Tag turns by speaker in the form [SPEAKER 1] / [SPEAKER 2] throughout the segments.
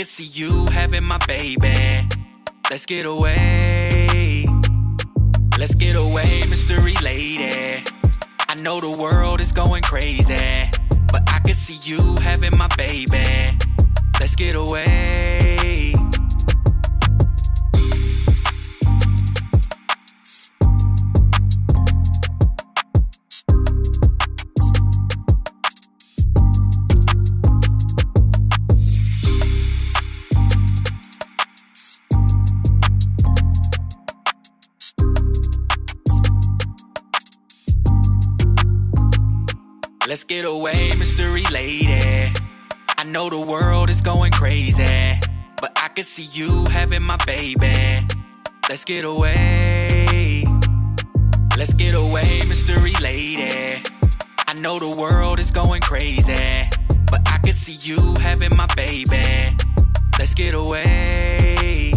[SPEAKER 1] could see you having my baby. Let's get away. Let's get away, mystery lady. I know the world is going crazy, but I could see you having my baby. Let's get away. Let's get away, mystery lady. I know the world is going crazy, but I could see you having my baby. Let's get away. Let's get away, mystery lady. I know the world is going crazy, but I could see you having my baby. Let's get away.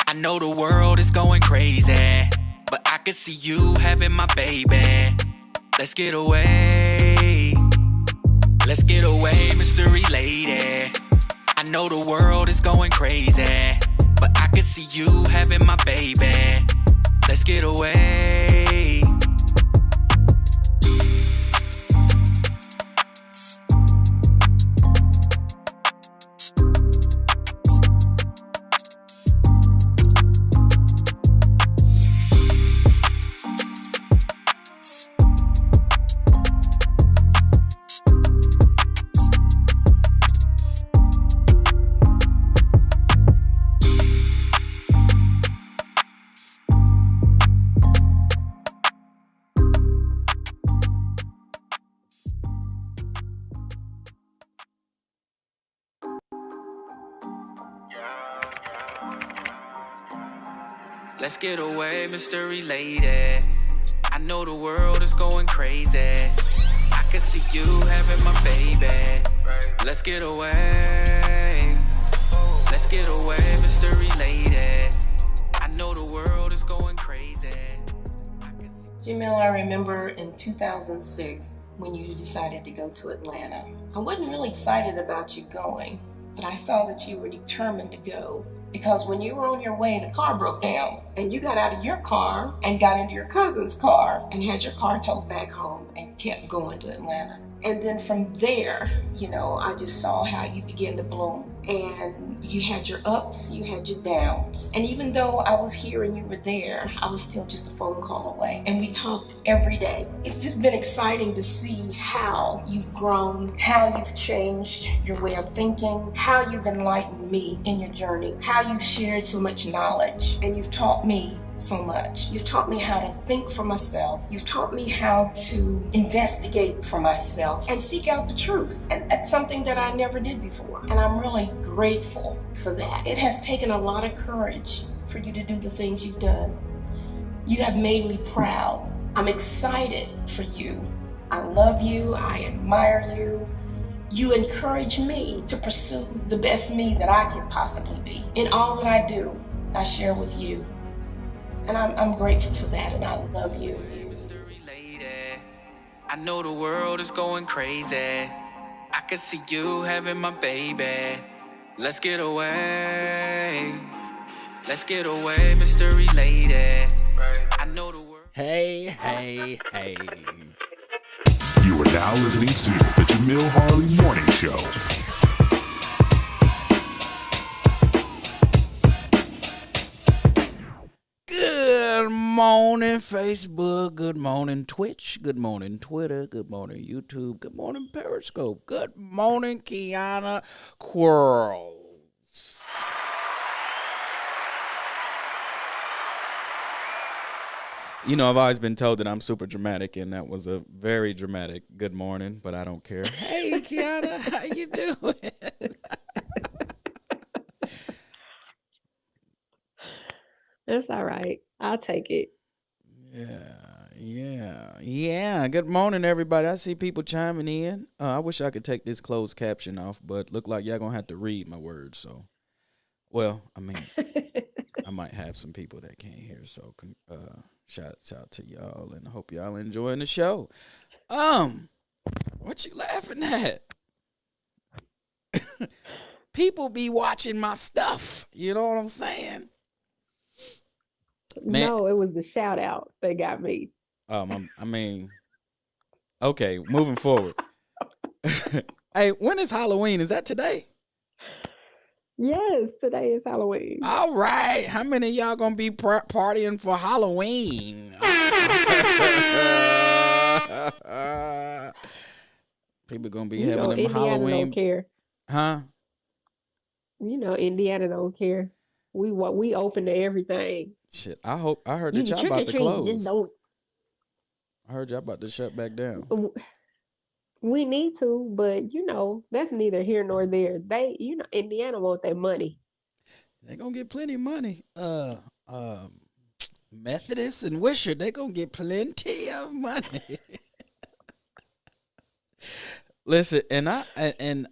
[SPEAKER 1] I know the world is going crazy, but I could see you having my baby. Let's get away. Let's get away, mystery lady. I know the world is going crazy, but I could see you having my baby. Let's get away. Let's get away, mystery lady. I know the world is going crazy. I could see you having my baby. Let's get away. Let's get away, mystery lady. I know the world is going crazy.
[SPEAKER 2] Jamille, I remember in 2006 when you decided to go to Atlanta. I wasn't really excited about you going, but I saw that you were determined to go. Because when you were on your way, the car broke down and you got out of your car and got into your cousin's car and had your car towed back home and kept going to Atlanta. And then from there, I just saw how you began to bloom. And you had your ups, you had your downs. And even though I was here and you were there, I was still just a phone call away. And we talked every day. It's just been exciting to see how you've grown, how you've changed your way of thinking, how you've enlightened me in your journey, how you've shared so much knowledge, and you've taught me so much. You've taught me how to think for myself. You've taught me how to investigate for myself and seek out the truth. And that's something that I never did before. And I'm really grateful for that. It has taken a lot of courage for you to do the things you've done. You have made me proud. I'm excited for you. I love you. I admire you. You encourage me to pursue the best me that I can possibly be. In all that I do, I share with you. And I'm grateful for that, and I love you.
[SPEAKER 1] Mystery lady, I know the world is going crazy. I could see you having my baby. Let's get away. Let's get away, mystery lady. I know the world.
[SPEAKER 3] Hey.
[SPEAKER 4] You are now listening to the Jamille Harley Morning Show.
[SPEAKER 3] Good morning, Facebook. Good morning, Twitch. Good morning, Twitter. Good morning, YouTube. Good morning, Periscope. Good morning, Kiana Quarles. You know, I've always been told that I'm super dramatic, and that was a very dramatic good morning, but I don't care. Hey, Kiana, how you doing?
[SPEAKER 5] That's all right. I'll take it.
[SPEAKER 3] Yeah. Good morning, everybody. I see people chiming in. I wish I could take this closed caption off, but look like y'all gonna have to read my words. So, well, I mean, I might have some people that can't hear. So, shouts out to y'all, and I hope y'all enjoying the show. What you laughing at? People be watching my stuff. You know what I'm saying? Man.
[SPEAKER 5] No, it was the shout out that got me.
[SPEAKER 3] I mean, okay, moving forward. Hey, when is Halloween? Is that today?
[SPEAKER 5] Yes, today is Halloween.
[SPEAKER 3] All right. How many of y'all gonna be partying for Halloween? People gonna be having them
[SPEAKER 5] Indiana
[SPEAKER 3] Halloween.
[SPEAKER 5] Don't care.
[SPEAKER 3] Huh?
[SPEAKER 5] Indiana don't care. We open to everything.
[SPEAKER 3] Shit, I heard that y'all about to close. Just don't. I heard y'all about to shut back down.
[SPEAKER 5] We need to, but that's neither here nor there. They, Indiana want their money.
[SPEAKER 3] They gonna get plenty of money. Methodists and Wisher, they gonna get plenty of money. Listen, and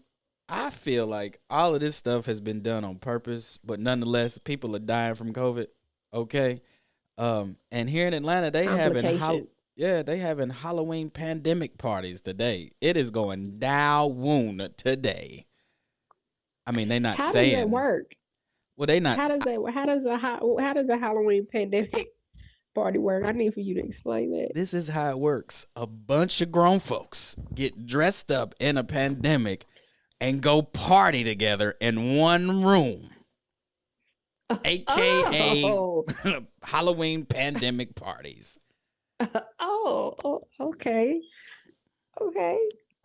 [SPEAKER 3] I feel like all of this stuff has been done on purpose, but nonetheless, people are dying from COVID. Okay, and here in Atlanta, they having Halloween pandemic parties today. It is going down today. I mean, they're not saying.
[SPEAKER 5] How does that work?
[SPEAKER 3] Well, they not.
[SPEAKER 5] How does a Halloween pandemic party work? I need for you to explain that.
[SPEAKER 3] This is how it works. A bunch of grown folks get dressed up in a pandemic and go party together in one room. AKA Halloween pandemic parties.
[SPEAKER 5] Okay.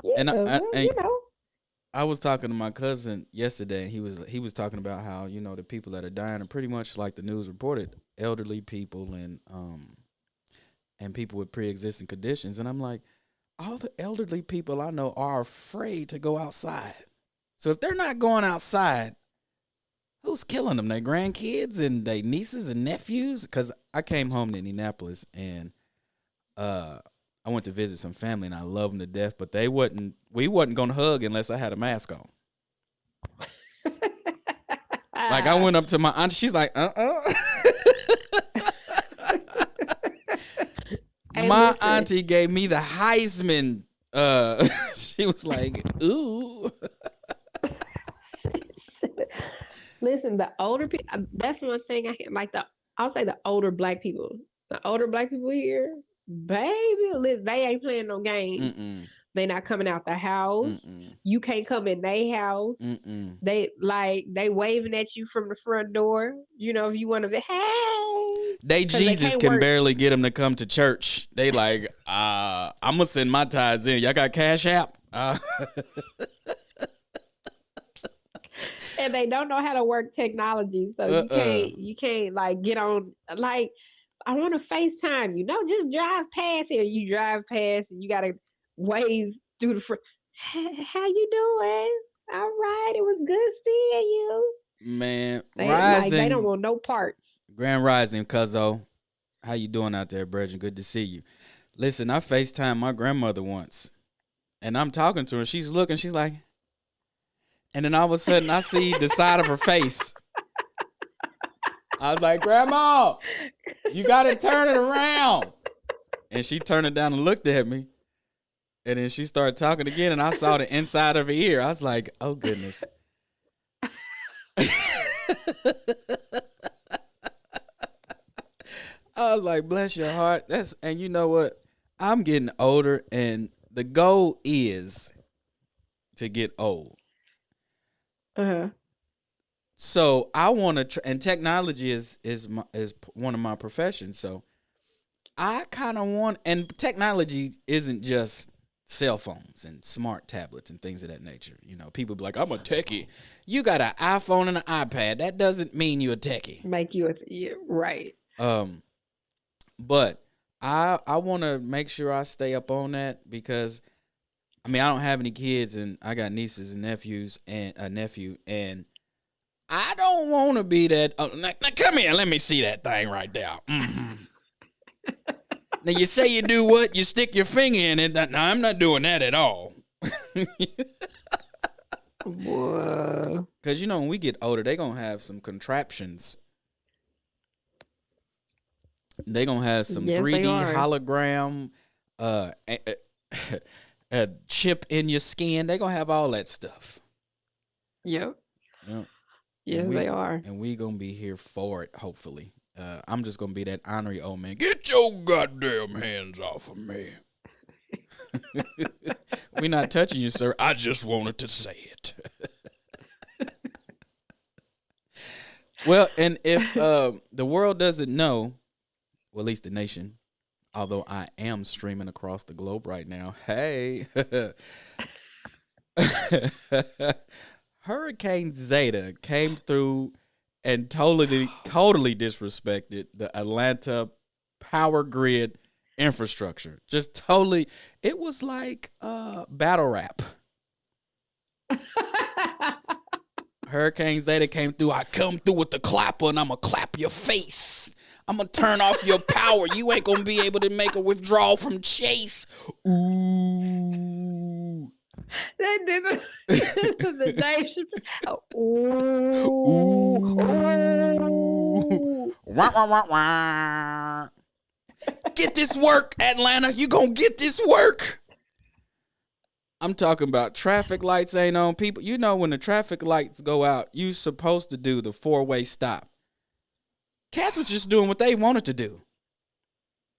[SPEAKER 5] Yeah,
[SPEAKER 3] and I was talking to my cousin yesterday, and he was talking about how the people that are dying are pretty much like the news reported, elderly people and people with pre-existing conditions. And I'm like, all the elderly people I know are afraid to go outside. So if they're not going outside, who's killing them? Their grandkids and their nieces and nephews? Because I came home to Indianapolis, and I went to visit some family, and I love them to death, but we wasn't going to hug unless I had a mask on. Like, I went up to my aunt, she's like, My auntie gave me the Heisman. She was like, ooh.
[SPEAKER 5] Listen, the older people, that's one thing I like. I'll say the older black people. The older black people here, baby, listen, they ain't playing no games.
[SPEAKER 3] Mm-mm.
[SPEAKER 5] They not coming out the house.
[SPEAKER 3] Mm-mm.
[SPEAKER 5] You can't come in their house.
[SPEAKER 3] Mm-mm.
[SPEAKER 5] They waving at you from the front door. If you want to, hey.
[SPEAKER 3] They Jesus can barely get them to come to church. They like, I'm gonna send my tithes in. Y'all got Cash App?
[SPEAKER 5] And they don't know how to work technology, so you can't like get on like. I want to FaceTime you. No, just drive past here. You drive past and you got to wave through the front. How you doing? All right. It was good seeing you.
[SPEAKER 3] Man,
[SPEAKER 5] Rising. They don't want no parts.
[SPEAKER 3] Grand Rising, cuzzo. How you doing out there, Brethren? Good to see you. Listen, I FaceTimed my grandmother once, and I'm talking to her. She's looking. She's like, and then all of a sudden I see the side of her face. I was like, Grandma, you got to turn it around. And she turned it down and looked at me. And then she started talking again, and I saw the inside of her ear. I was like, oh, goodness. I was like, bless your heart. And you know what? I'm getting older, and the goal is to get old.
[SPEAKER 5] Uh-huh.
[SPEAKER 3] So I want to, and technology is one of my professions. So I kind of want, and technology isn't just cell phones and smart tablets and things of that nature. People be like, I'm a techie. You got an iPhone and an iPad. That doesn't mean you're a techie.
[SPEAKER 5] Make you right.
[SPEAKER 3] But I want to make sure I stay up on that because, I mean, I don't have any kids and I got nieces and nephews and a nephew, and I don't want to be that. Now come here, let me see that thing right there. Mm-hmm. Now you say you do what? You stick your finger in it. No, I'm not doing that at all.
[SPEAKER 5] Whoa.
[SPEAKER 3] Because you know when we get older, they gonna have some contraptions. They gonna have some
[SPEAKER 5] Yes,
[SPEAKER 3] 3D
[SPEAKER 5] they are.
[SPEAKER 3] hologram, a chip in your skin. They gonna have all that stuff.
[SPEAKER 5] Yep.
[SPEAKER 3] Yep.
[SPEAKER 5] Yes, they are.
[SPEAKER 3] And we gonna be here for it. Hopefully, I'm just gonna be that ornery old man. Get your goddamn hands off of me. We're not touching you, sir. I just wanted to say it. Well, and if the world doesn't know, well, at least the nation, although I am streaming across the globe right now. Hey. Hurricane Zeta came through and totally disrespected the Atlanta power grid infrastructure. Just totally. It was like battle rap. Hurricane Zeta came through. I come through with the clapper and I'm going to clap your face. I'm going to turn off your power. You ain't going to be able to make a withdrawal from Chase. Ooh.
[SPEAKER 5] They did the Dave Chappelle. Ooh.
[SPEAKER 3] Wah, wah, wah, wah. Get this work, Atlanta. You gonna get this work. I'm talking about traffic lights ain't on. People, you know when the traffic lights go out, you supposed to do the 4-way stop. Cats was just doing what they wanted to do.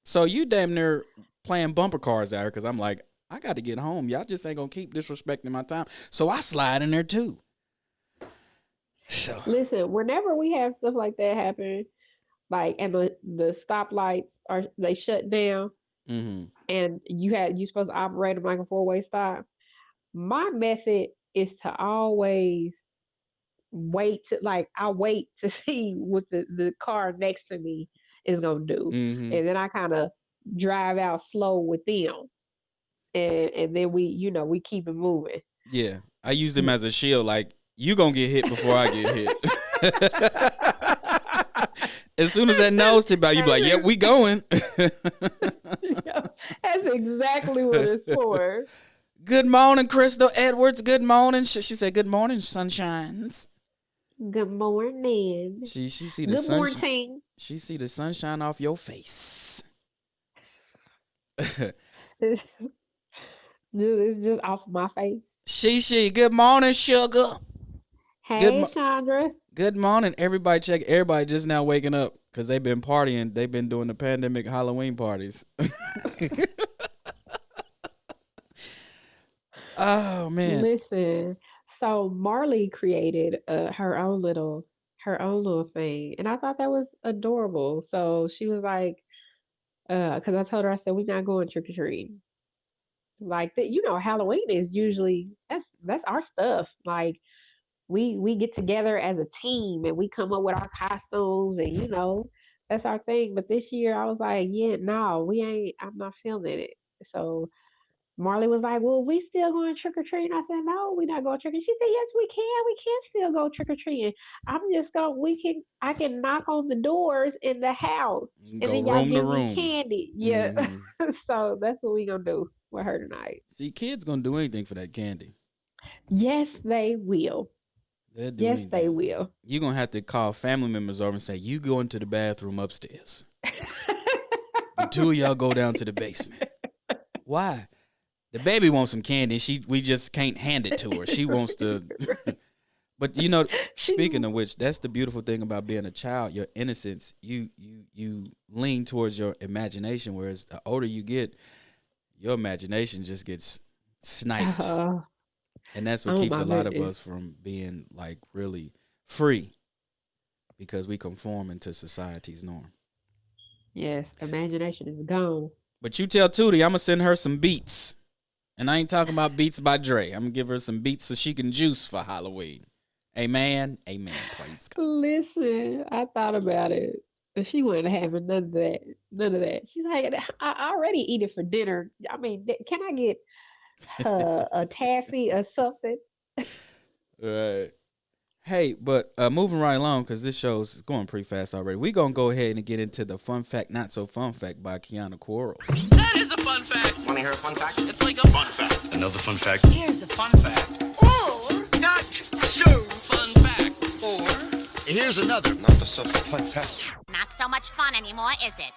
[SPEAKER 3] So you damn near playing bumper cars out here because I'm like, I got to get home. Y'all just ain't going to keep disrespecting my time. So I slide in there too. So.
[SPEAKER 5] Listen, whenever we have stuff like that happen, like, and the stoplights they shut down, and you supposed to operate them like a 4-way stop. My method is to always wait I wait to see what the car next to me is gonna do, and then I kind of drive out slow with them, and then we keep it moving.
[SPEAKER 3] Yeah, I use them as a shield. Like, you gonna get hit before I get hit. As soon as that nose tip out, you be like, "Yep, we going."
[SPEAKER 5] That's exactly what it's for.
[SPEAKER 3] Good morning, Crystal Edwards. Good morning. She said, "Good morning, sunshines."
[SPEAKER 5] Good morning.
[SPEAKER 3] She see the
[SPEAKER 5] Good
[SPEAKER 3] sunshine.
[SPEAKER 5] morning.
[SPEAKER 3] She see the sunshine off your face.
[SPEAKER 5] It's just off my face.
[SPEAKER 3] She. Good morning, sugar.
[SPEAKER 5] Hey, Chandra.
[SPEAKER 3] Good morning, everybody. Everybody just now waking up because they've been partying. They've been doing the pandemic Halloween parties. Oh man.
[SPEAKER 5] Listen, so Marley created her own little thing, and I thought that was adorable. So she was like, because I told her, I said, we're not going trick or treating. Like that, Halloween is usually that's our stuff. Like we get together as a team and we come up with our costumes, and that's our thing. But this year I was like, yeah, no, we ain't. I'm not feeling it. So Marley was like, well, we still going trick or treating. I said, no, we're not going trick or treating. She said, yes, we can. We can still go trick or treating. I can knock on the doors in the house, and
[SPEAKER 3] Go
[SPEAKER 5] then y'all
[SPEAKER 3] room to
[SPEAKER 5] give me
[SPEAKER 3] room.
[SPEAKER 5] candy. Yeah. So that's what we gonna do with her tonight.
[SPEAKER 3] See, kids gonna do anything for that candy.
[SPEAKER 5] Yes, they will.
[SPEAKER 3] They'll do
[SPEAKER 5] Yes,
[SPEAKER 3] anything.
[SPEAKER 5] they will.
[SPEAKER 3] You're gonna have to call family members over and say, you go into the bathroom upstairs. The two of y'all go down to the basement. Why? The baby wants some candy. We just can't hand it to her. She wants to. But speaking of which, that's the beautiful thing about being a child. Your innocence. You lean towards your imagination. Whereas the older you get, your imagination just gets sniped, and that's what keeps a lot of us from being like really free, because we conform into society's norm.
[SPEAKER 5] Yes, imagination is gone.
[SPEAKER 3] But you tell Tootie, I'm gonna send her some beats. And I ain't talking about Beats by Dre. I'm going to give her some beats so she can juice for Halloween. Amen. Amen. Praise God.
[SPEAKER 5] Listen, I thought about it. But she wasn't having none of that. None of that. She's like, I already eat it for dinner. I mean, can I get a taffy or something?
[SPEAKER 3] Right. Hey, but moving right along because this show's going pretty fast already. We're gonna go ahead and get into the fun fact, not so fun fact by Kiana Quarles.
[SPEAKER 6] That is a fun fact. Want to hear a fun fact? It's like a fun fact. Another fun fact. Here's a fun fact. Or not so fun fact. Or here's another not so fun fact.
[SPEAKER 7] Not so much fun anymore, is it?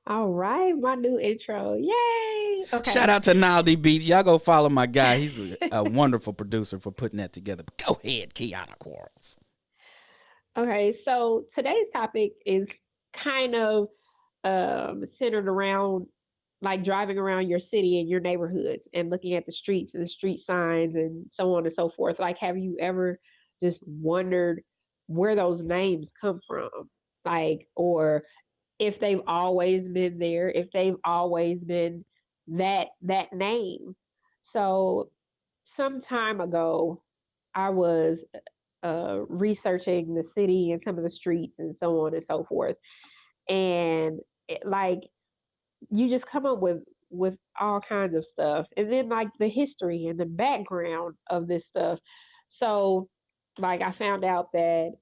[SPEAKER 5] All right, my new intro. Yay! Okay.
[SPEAKER 3] Shout out to Naldi Beats. Y'all go follow my guy. He's a wonderful producer for putting that together. But go ahead, Kiana Quarles.
[SPEAKER 5] Okay, so today's topic is kind of centered around like driving around your city and your neighborhoods and looking at the streets and the street signs and so on and so forth. Like, have you ever just wondered where those names come from? Like, or if they've always been there, if they've always been that name. So some time ago, I was researching the city and some of the streets and so on and so forth, and like you just come up with all kinds of stuff, and then like the history and the background of this stuff. So like I found out that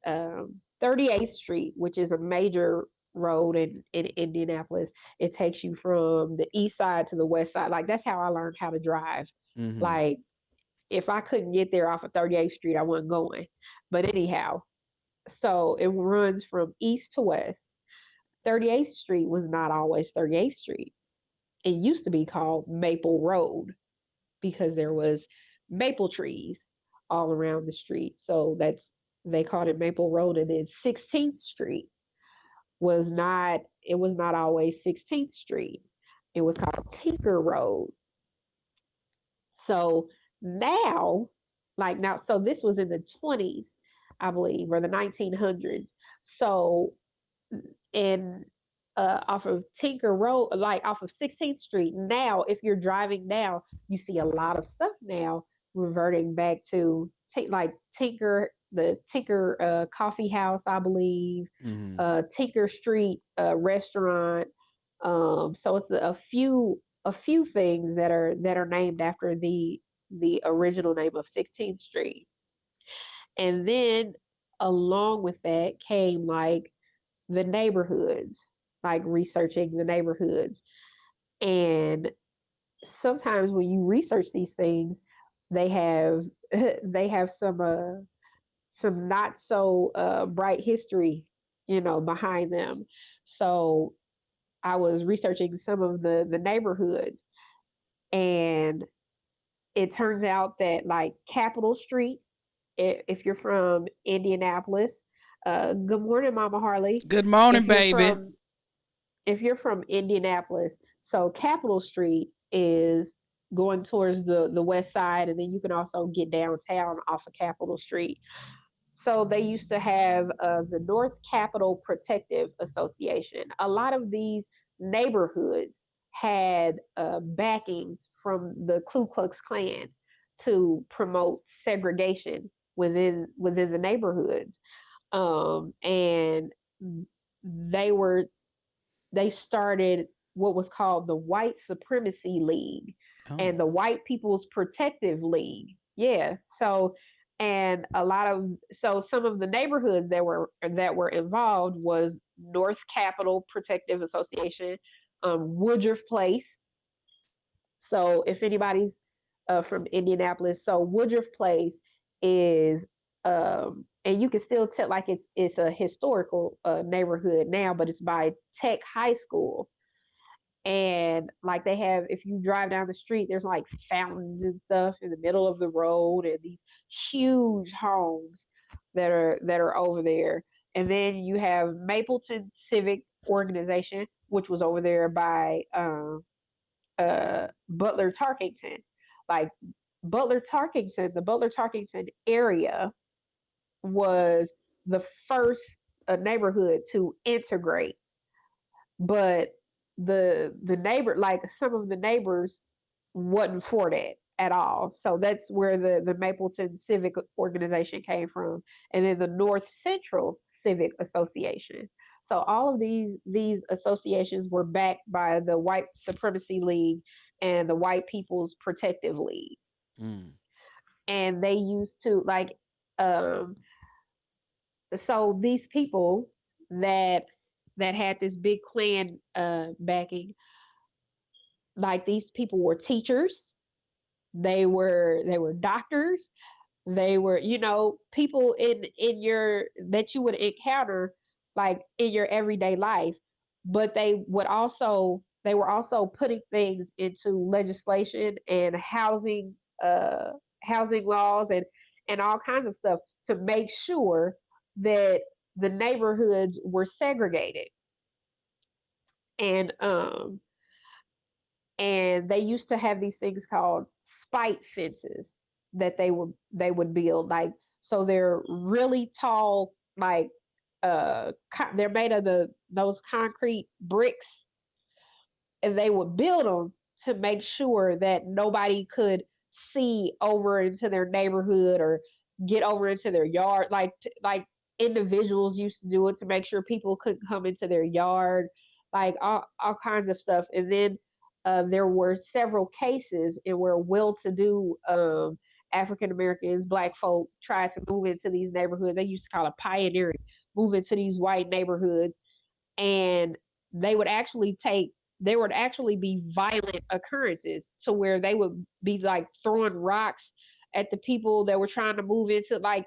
[SPEAKER 5] 38th Street, which is a major road in Indianapolis, it takes you from the east side to the west side. Like that's how I learned how to drive.
[SPEAKER 3] Mm-hmm.
[SPEAKER 5] Like if I couldn't get there off of 38th Street, I wasn't going. But anyhow, so it runs from east to west. 38th Street was not always 38th Street. It used to be called Maple Road because there was maple trees all around the street. So they called it Maple Road. And then 16th Street was not always 16th Street. It was called Tinker Road. So now, so this was in the 20s, I believe, or the 1900s. So, and off of Tinker Road, like off of 16th Street, now, if you're driving now, you see a lot of stuff now reverting back to like the Tinker Coffee House, I believe,
[SPEAKER 3] Mm-hmm.
[SPEAKER 5] Tinker Street restaurant. So it's a few things that are named after the original name of 16th Street. And then along with that came like the neighborhoods, like researching the neighborhoods. And sometimes when you research these things, they have they have some not so bright history, behind them. So I was researching some of the neighborhoods, and it turns out that like Capitol Street, if you're from Indianapolis, good morning, Mama Harley.
[SPEAKER 3] Good morning, baby.
[SPEAKER 5] If you're from Indianapolis, so Capitol Street is going towards the west side, and then you can also get downtown off of Capitol Street. So they used to have the North Capitol Protective Association. A lot of these neighborhoods had backings from the Ku Klux Klan to promote segregation within the neighborhoods, and they started what was called the White Supremacy League and the White People's Protective League. Yeah. So and some of the neighborhoods that were involved was North Capitol Protective Association, Woodruff Place. So if anybody's from Indianapolis, so Woodruff Place is and you can still tell like it's a historical neighborhood now, but it's by Tech High School. And like they have, if you drive down the street, there's like fountains and stuff in the middle of the road, and these huge homes that are over there. And then you have Mapleton Civic Organization, which was over there by Butler Tarkington. Like the Butler Tarkington area was the first neighborhood to integrate, but the neighbor, like some of the neighbors wasn't for that at all. So that's where the Mapleton Civic Organization came from. And then the North Central Civic Association. So all of these associations were backed by the White Supremacy League and the White People's Protective League.
[SPEAKER 3] Mm.
[SPEAKER 5] And they used to like um so these people that had this big Klan backing, like these people were teachers, they were doctors, they were, people in your that you would encounter like in your everyday life, but they were also putting things into legislation and uh housing laws and all kinds of stuff to make sure that the neighborhoods were segregated. And um and they used to have these things called spite fences that they would build, like, so they're really tall, like, they're made of those concrete bricks, and they would build them to make sure that nobody could see over into their neighborhood or get over into their yard, like individuals used to do it to make sure people couldn't come into their yard, like all kinds of stuff. And then there were several cases in where well-to-do African Americans, Black folk, tried to move into these neighborhoods. They used to call it pioneering, move into these white neighborhoods, and they would actually take there would actually be violent occurrences to where they would be like throwing rocks at the people that were trying to move into, like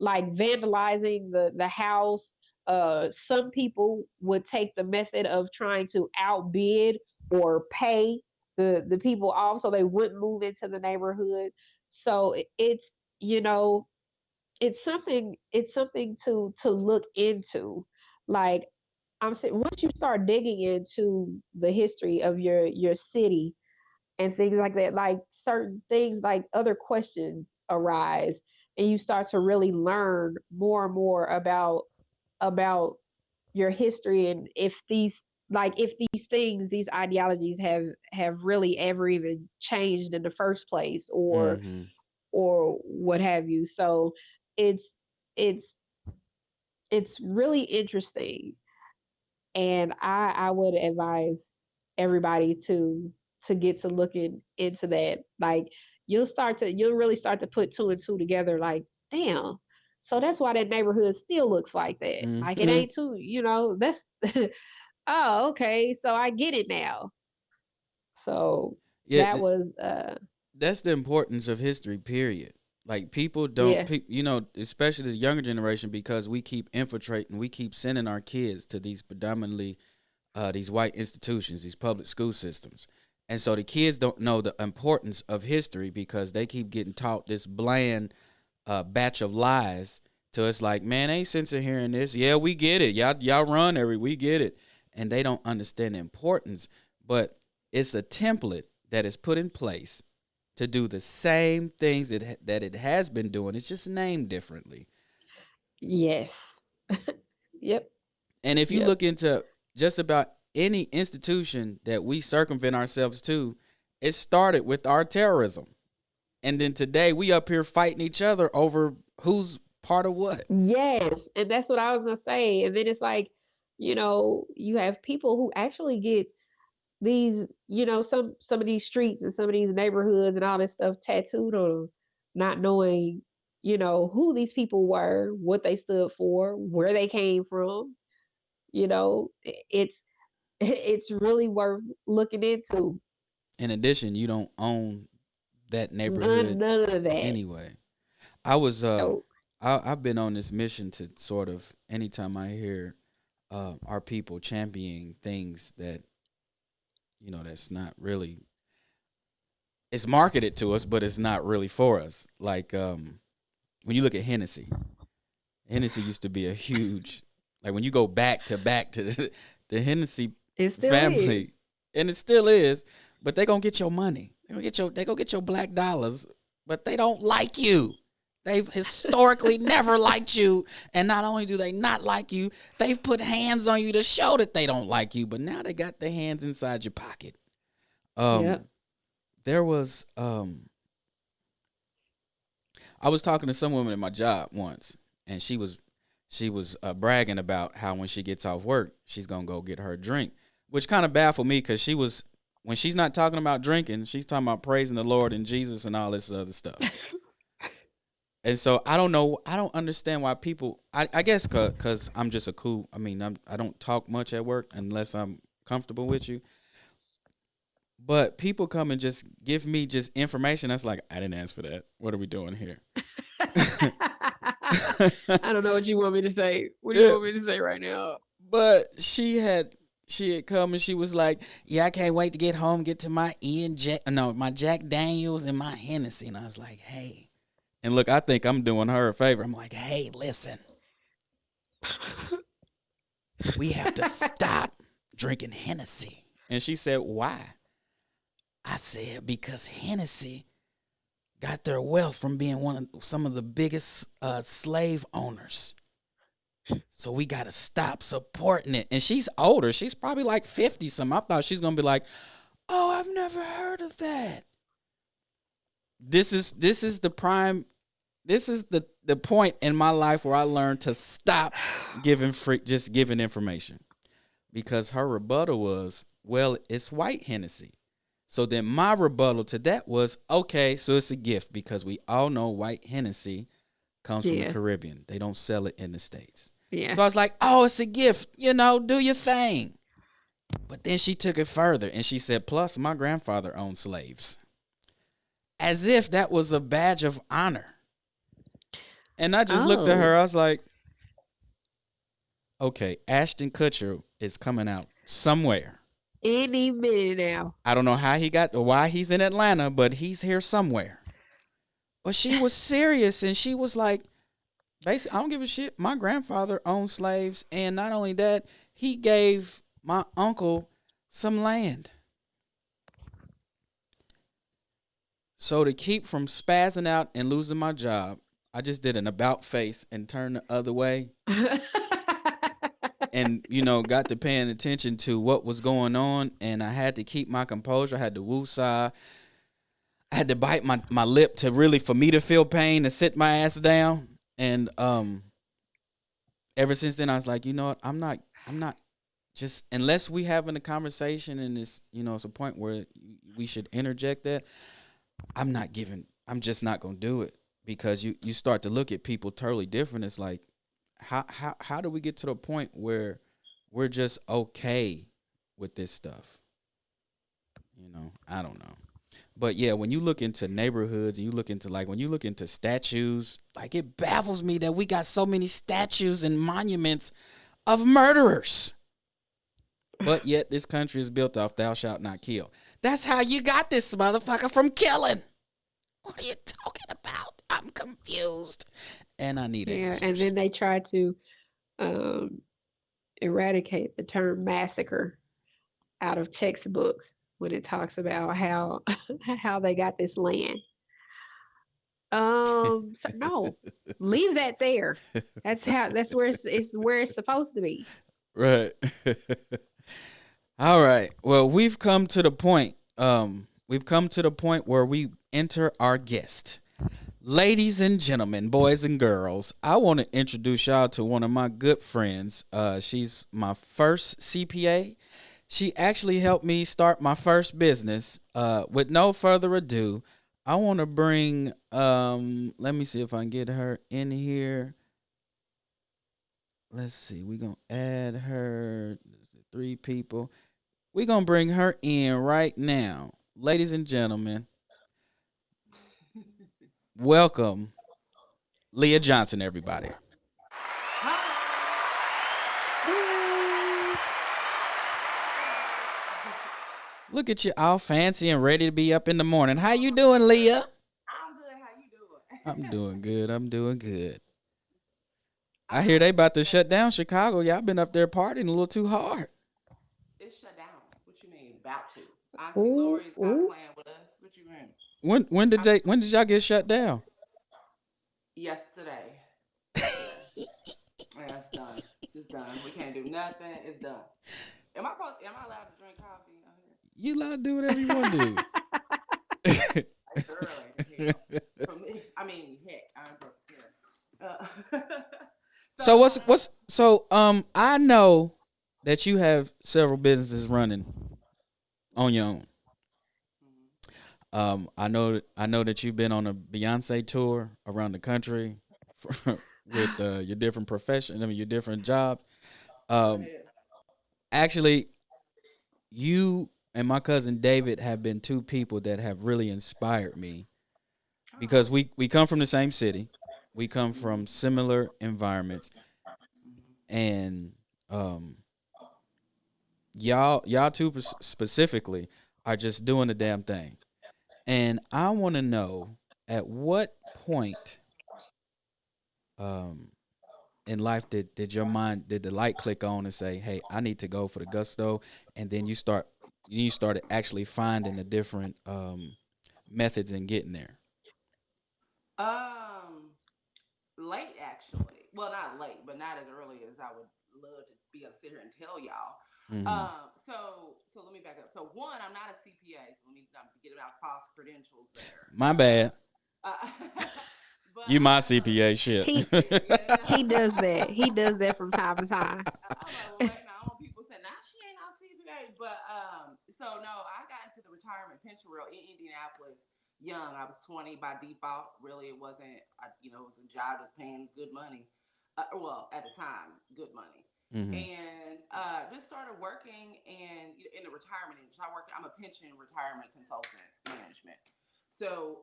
[SPEAKER 5] vandalizing the house. Some people would take the method of trying to outbid or pay the people off so they wouldn't move into the neighborhood. So it's, you know it's something to look into. Like, I'm saying, once you start digging into the history of your city and things like that, like certain things, like other questions arise, and you start to really learn more and more about your history, and if these things, these ideologies have really ever even changed in the first place,
[SPEAKER 3] Mm-hmm.
[SPEAKER 5] or what have you. So it's it's it's really interesting, and I would advise everybody to get to looking into that. Like, you'll really start to put two and two together. Like, damn, so that's why that neighborhood still looks like that. Like, it
[SPEAKER 3] Mm-hmm.
[SPEAKER 5] ain't too, that's oh, okay, so I get it now. So
[SPEAKER 3] Yeah,
[SPEAKER 5] that was
[SPEAKER 3] that's the importance of history. Period. Like people don't,
[SPEAKER 5] yeah.
[SPEAKER 3] especially the younger generation, because we keep infiltrating, we keep sending our kids to these predominantly these white institutions, these public school systems. And so the kids don't know the importance of history because they keep getting taught this bland batch of lies. So it's like, man, ain't sense in hearing this. Yeah, we get it. Y'all run we get it. And they don't understand the importance. But it's a template that is put in place to do the same things that it has been doing. It's just named differently.
[SPEAKER 5] Yes. Yep.
[SPEAKER 3] And if you
[SPEAKER 5] Yep.
[SPEAKER 3] look into just about any institution that we circumvent ourselves to, it started with our terrorism. And then today we up here fighting each other over who's part of what.
[SPEAKER 5] Yes, and that's what I was gonna say. And then it's like, you have people who actually get these, some of these streets and some of these neighborhoods and all this stuff tattooed on them, not knowing, who these people were, what they stood for, where they came from. It's it's really worth looking into.
[SPEAKER 3] In addition, you don't own that
[SPEAKER 5] None,
[SPEAKER 3] neighborhood
[SPEAKER 5] none of that.
[SPEAKER 3] anyway. I was
[SPEAKER 5] No.
[SPEAKER 3] I've been on this mission to sort of anytime I hear our people championing things that that's not really, it's marketed to us, but it's not really for us. Like when you look at Hennessy, Hennessy used to be a huge, like when you go back to the Hennessy
[SPEAKER 5] It still is.
[SPEAKER 3] family, and it still is, but they gonna get your money. They gonna get your black dollars, but they don't like you. They've historically never liked you, and not only do they not like you, they've put hands on you to show that they don't like you. But now they got their hands inside your pocket.
[SPEAKER 5] Yep.
[SPEAKER 3] There was I was talking to some woman at my job once, and she was she was bragging about how when she gets off work, she's gonna go get her a drink, which kind of baffled me because when she's not talking about drinking, she's talking about praising the Lord and Jesus and all this other stuff. And so I don't know. I don't understand why people. I guess because I'm just a cool. I mean, I don't talk much at work unless I'm comfortable with you. But people come and just give me just information. That's like, I didn't ask for that. What are we doing here?
[SPEAKER 5] I don't know what you want me to say. What do you want me to say right now?
[SPEAKER 3] But she had come and she was like, yeah, I can't wait to get home, get to my my Jack Daniels and my Hennessy. And I was like, hey. And look, I think I'm doing her a favor. I'm like, hey, listen. We have to stop drinking Hennessy. And she said, why? I said, because Hennessy got their wealth from being some of the biggest slave owners. So we got to stop supporting it. And she's older. She's probably like 50-something. I thought she's going to be like, oh, I've never heard of that. This is the prime. This is the point in my life where I learned to stop just giving information. Because her rebuttal was, well, it's white Hennessy. So then my rebuttal to that was, okay, so it's a gift because we all know white Hennessy comes from the Caribbean. They don't sell it in the States. Yeah. So I was like, oh, it's a gift. Do your thing. But then she took it further and she said, plus my grandfather owned slaves. As if that was a badge of honor. And I just looked at her. I was like, okay, Ashton Kutcher is coming out somewhere.
[SPEAKER 5] Any minute now.
[SPEAKER 3] I don't know how why he's in Atlanta, but he's here somewhere. But she was serious, and she was like, basically, I don't give a shit. My grandfather owned slaves, and not only that, he gave my uncle some land. So to keep from spazzing out and losing my job, I just did an about face and turned the other way. And, got to paying attention to what was going on. And I had to keep my composure. I had to woosah. I had to bite my lip for me to feel pain, to sit my ass down. And ever since then, I was like, you know what? I'm not just, unless we having a conversation and it's, it's a point where we should interject that. I'm just not going to do it. Because you start to look at people totally different. It's like, how do we get to the point where we're just okay with this stuff? I don't know. But yeah, when you look into neighborhoods and you look into statues, like it baffles me that we got so many statues and monuments of murderers. But yet this country is built off thou shalt not kill. That's how you got this motherfucker from killing. What are you talking about? I'm confused. And I need answers.
[SPEAKER 5] And then they try to eradicate the term massacre out of textbooks when it talks about how they got this land. So no, leave that there. That's where it's supposed to be.
[SPEAKER 3] Right. All right. Well, we've come to the point. Where we enter our guest. Ladies and gentlemen, boys and girls, I want to introduce y'all to one of my good friends. She's my first CPA. She actually helped me start my first business. With no further ado, I want to bring, let me see if I can get her in here. Let's see. We're going to add her. There's 3 people. We're going to bring her in right now. Ladies and gentlemen, welcome Leah Johnson, everybody. Look at you all fancy and ready to be up in the morning. How you doing, Leah?
[SPEAKER 8] I'm good. How you doing?
[SPEAKER 3] I'm doing good. I hear they about to shut down Chicago. Y'all been up there partying a little too hard.
[SPEAKER 8] It's shut down. What you mean, about to? Auntie Lori's not playing with us. What you mean?
[SPEAKER 3] When did y'all get shut down?
[SPEAKER 8] Yesterday. Yeah, it's done. It's done. We can't do nothing. It's done. Am I allowed to drink coffee out here?
[SPEAKER 3] You allowed to do whatever you want to do.
[SPEAKER 8] It's early. For me, I mean, heck, I'm supposed to care.
[SPEAKER 3] So I know that you have several businesses running on your own. I know that you've been on a Beyonce tour around the country with your different professions. I mean, your different jobs. Actually, you and my cousin David have been two people that have really inspired me because we come from the same city, we come from similar environments, and y'all two specifically are just doing the damn thing. And I want to know at what point in life did the light click on and say, hey, I need to go for the gusto, and then you started actually finding the different methods in getting there.
[SPEAKER 8] Late actually. Well, not late, but not as early as I would love to be able to sit here and tell y'all. So let me back up. So one, I'm not a CPA, so let me get about false credentials there.
[SPEAKER 3] My bad.
[SPEAKER 8] But
[SPEAKER 3] you my CPA shit.
[SPEAKER 5] He does that. He does that from time to time.
[SPEAKER 8] I'm like, well, wait, now I want people to say, nah, she ain't no CPA. But so no, I got into the retirement pension world in Indianapolis young. I was 20 by default. Really, it wasn't. It was a job that's paying good money. Well, at the time, good money. And just started working in the retirement industry. I'm a pension retirement consultant management. So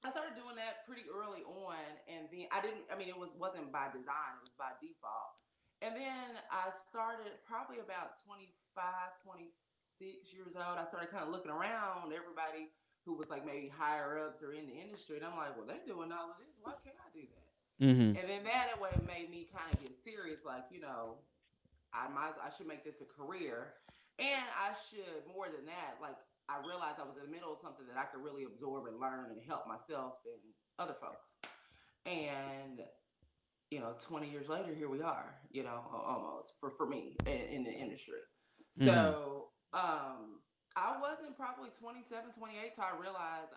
[SPEAKER 8] I started doing that pretty early on, and then it wasn't by design, it was by default. And then I started probably about 25, 26 years old. I started kind of looking around everybody who was like maybe higher ups or in the industry. And I'm like, well, they're doing all of this. Why can't I do that? And then that way made me kind of get serious. Like, I should make this a career. And I should, more than that, like, I realized I was in the middle of something that I could really absorb and learn and help myself and other folks. And 20 years later, here we are, almost for me in the industry. So I wasn't probably 27, 28 till I realized,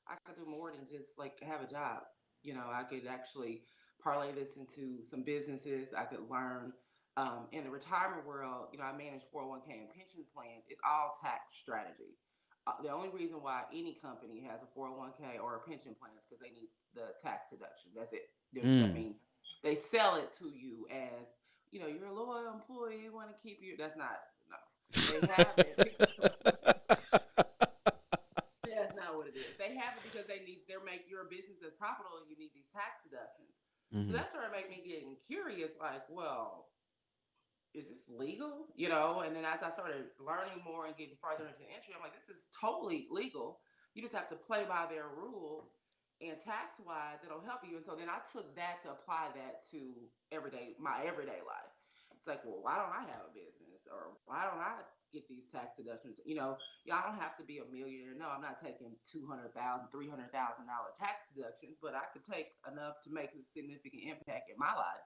[SPEAKER 8] I could do more than just like have a job. I could actually parlay this into some businesses. I could learn in the retirement world. I manage 401k and pension plans. It's all tax strategy. The only reason why any company has a 401k or a pension plan is because they need the tax deduction. That's it. I mean, they sell it to you as, you're a loyal employee, want to keep you. That's not, no. They have it. That's not what it is. They have it because make your business as profitable and you need these tax deductions. So that started making me getting curious, like, well, is this legal? And then as I started learning more and getting farther into the industry, I'm like, this is totally legal. You just have to play by their rules, and tax-wise, it'll help you. And so then I took that to apply that to my everyday life. It's like, well, why don't I have a business? Or why don't I get these tax deductions? I don't have to be a millionaire. No, I'm not taking $200,000, $300,000 tax deductions, but I could take enough to make a significant impact in my life.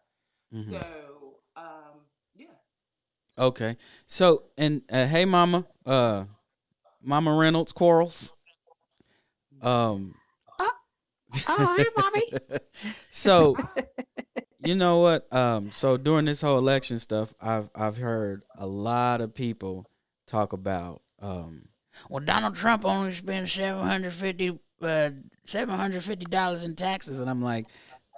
[SPEAKER 8] So, yeah.
[SPEAKER 3] Okay. So, and hey, Mama Reynolds Quarles.
[SPEAKER 5] Oh, hey, mommy.
[SPEAKER 3] So, you know what? So during this whole election stuff, I've heard a lot of people talk about, well, Donald Trump only spent $750 in taxes, and I'm like,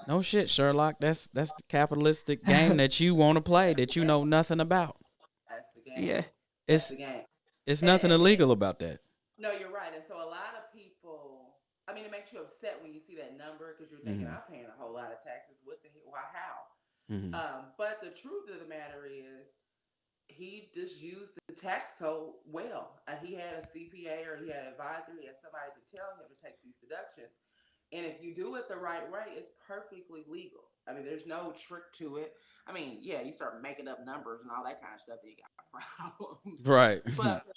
[SPEAKER 3] no shit, Sherlock. That's the capitalistic game that you want to play that you know nothing about.
[SPEAKER 8] That's the game.
[SPEAKER 5] Yeah,
[SPEAKER 8] that's the game.
[SPEAKER 3] It's nothing illegal about that.
[SPEAKER 8] No, you're right. And so a lot of people, it makes you upset when you see that number because you're thinking, I'm paying a whole lot of taxes. What the hell? Why? How? But the truth of the matter is, he just used the tax code well. He had a CPA or he had an advisor. He had somebody to tell him to take these deductions. And if you do it the right way, it's perfectly legal. There's no trick to it. Yeah, you start making up numbers and all that kind of stuff, you got problems.
[SPEAKER 3] Right.
[SPEAKER 8] But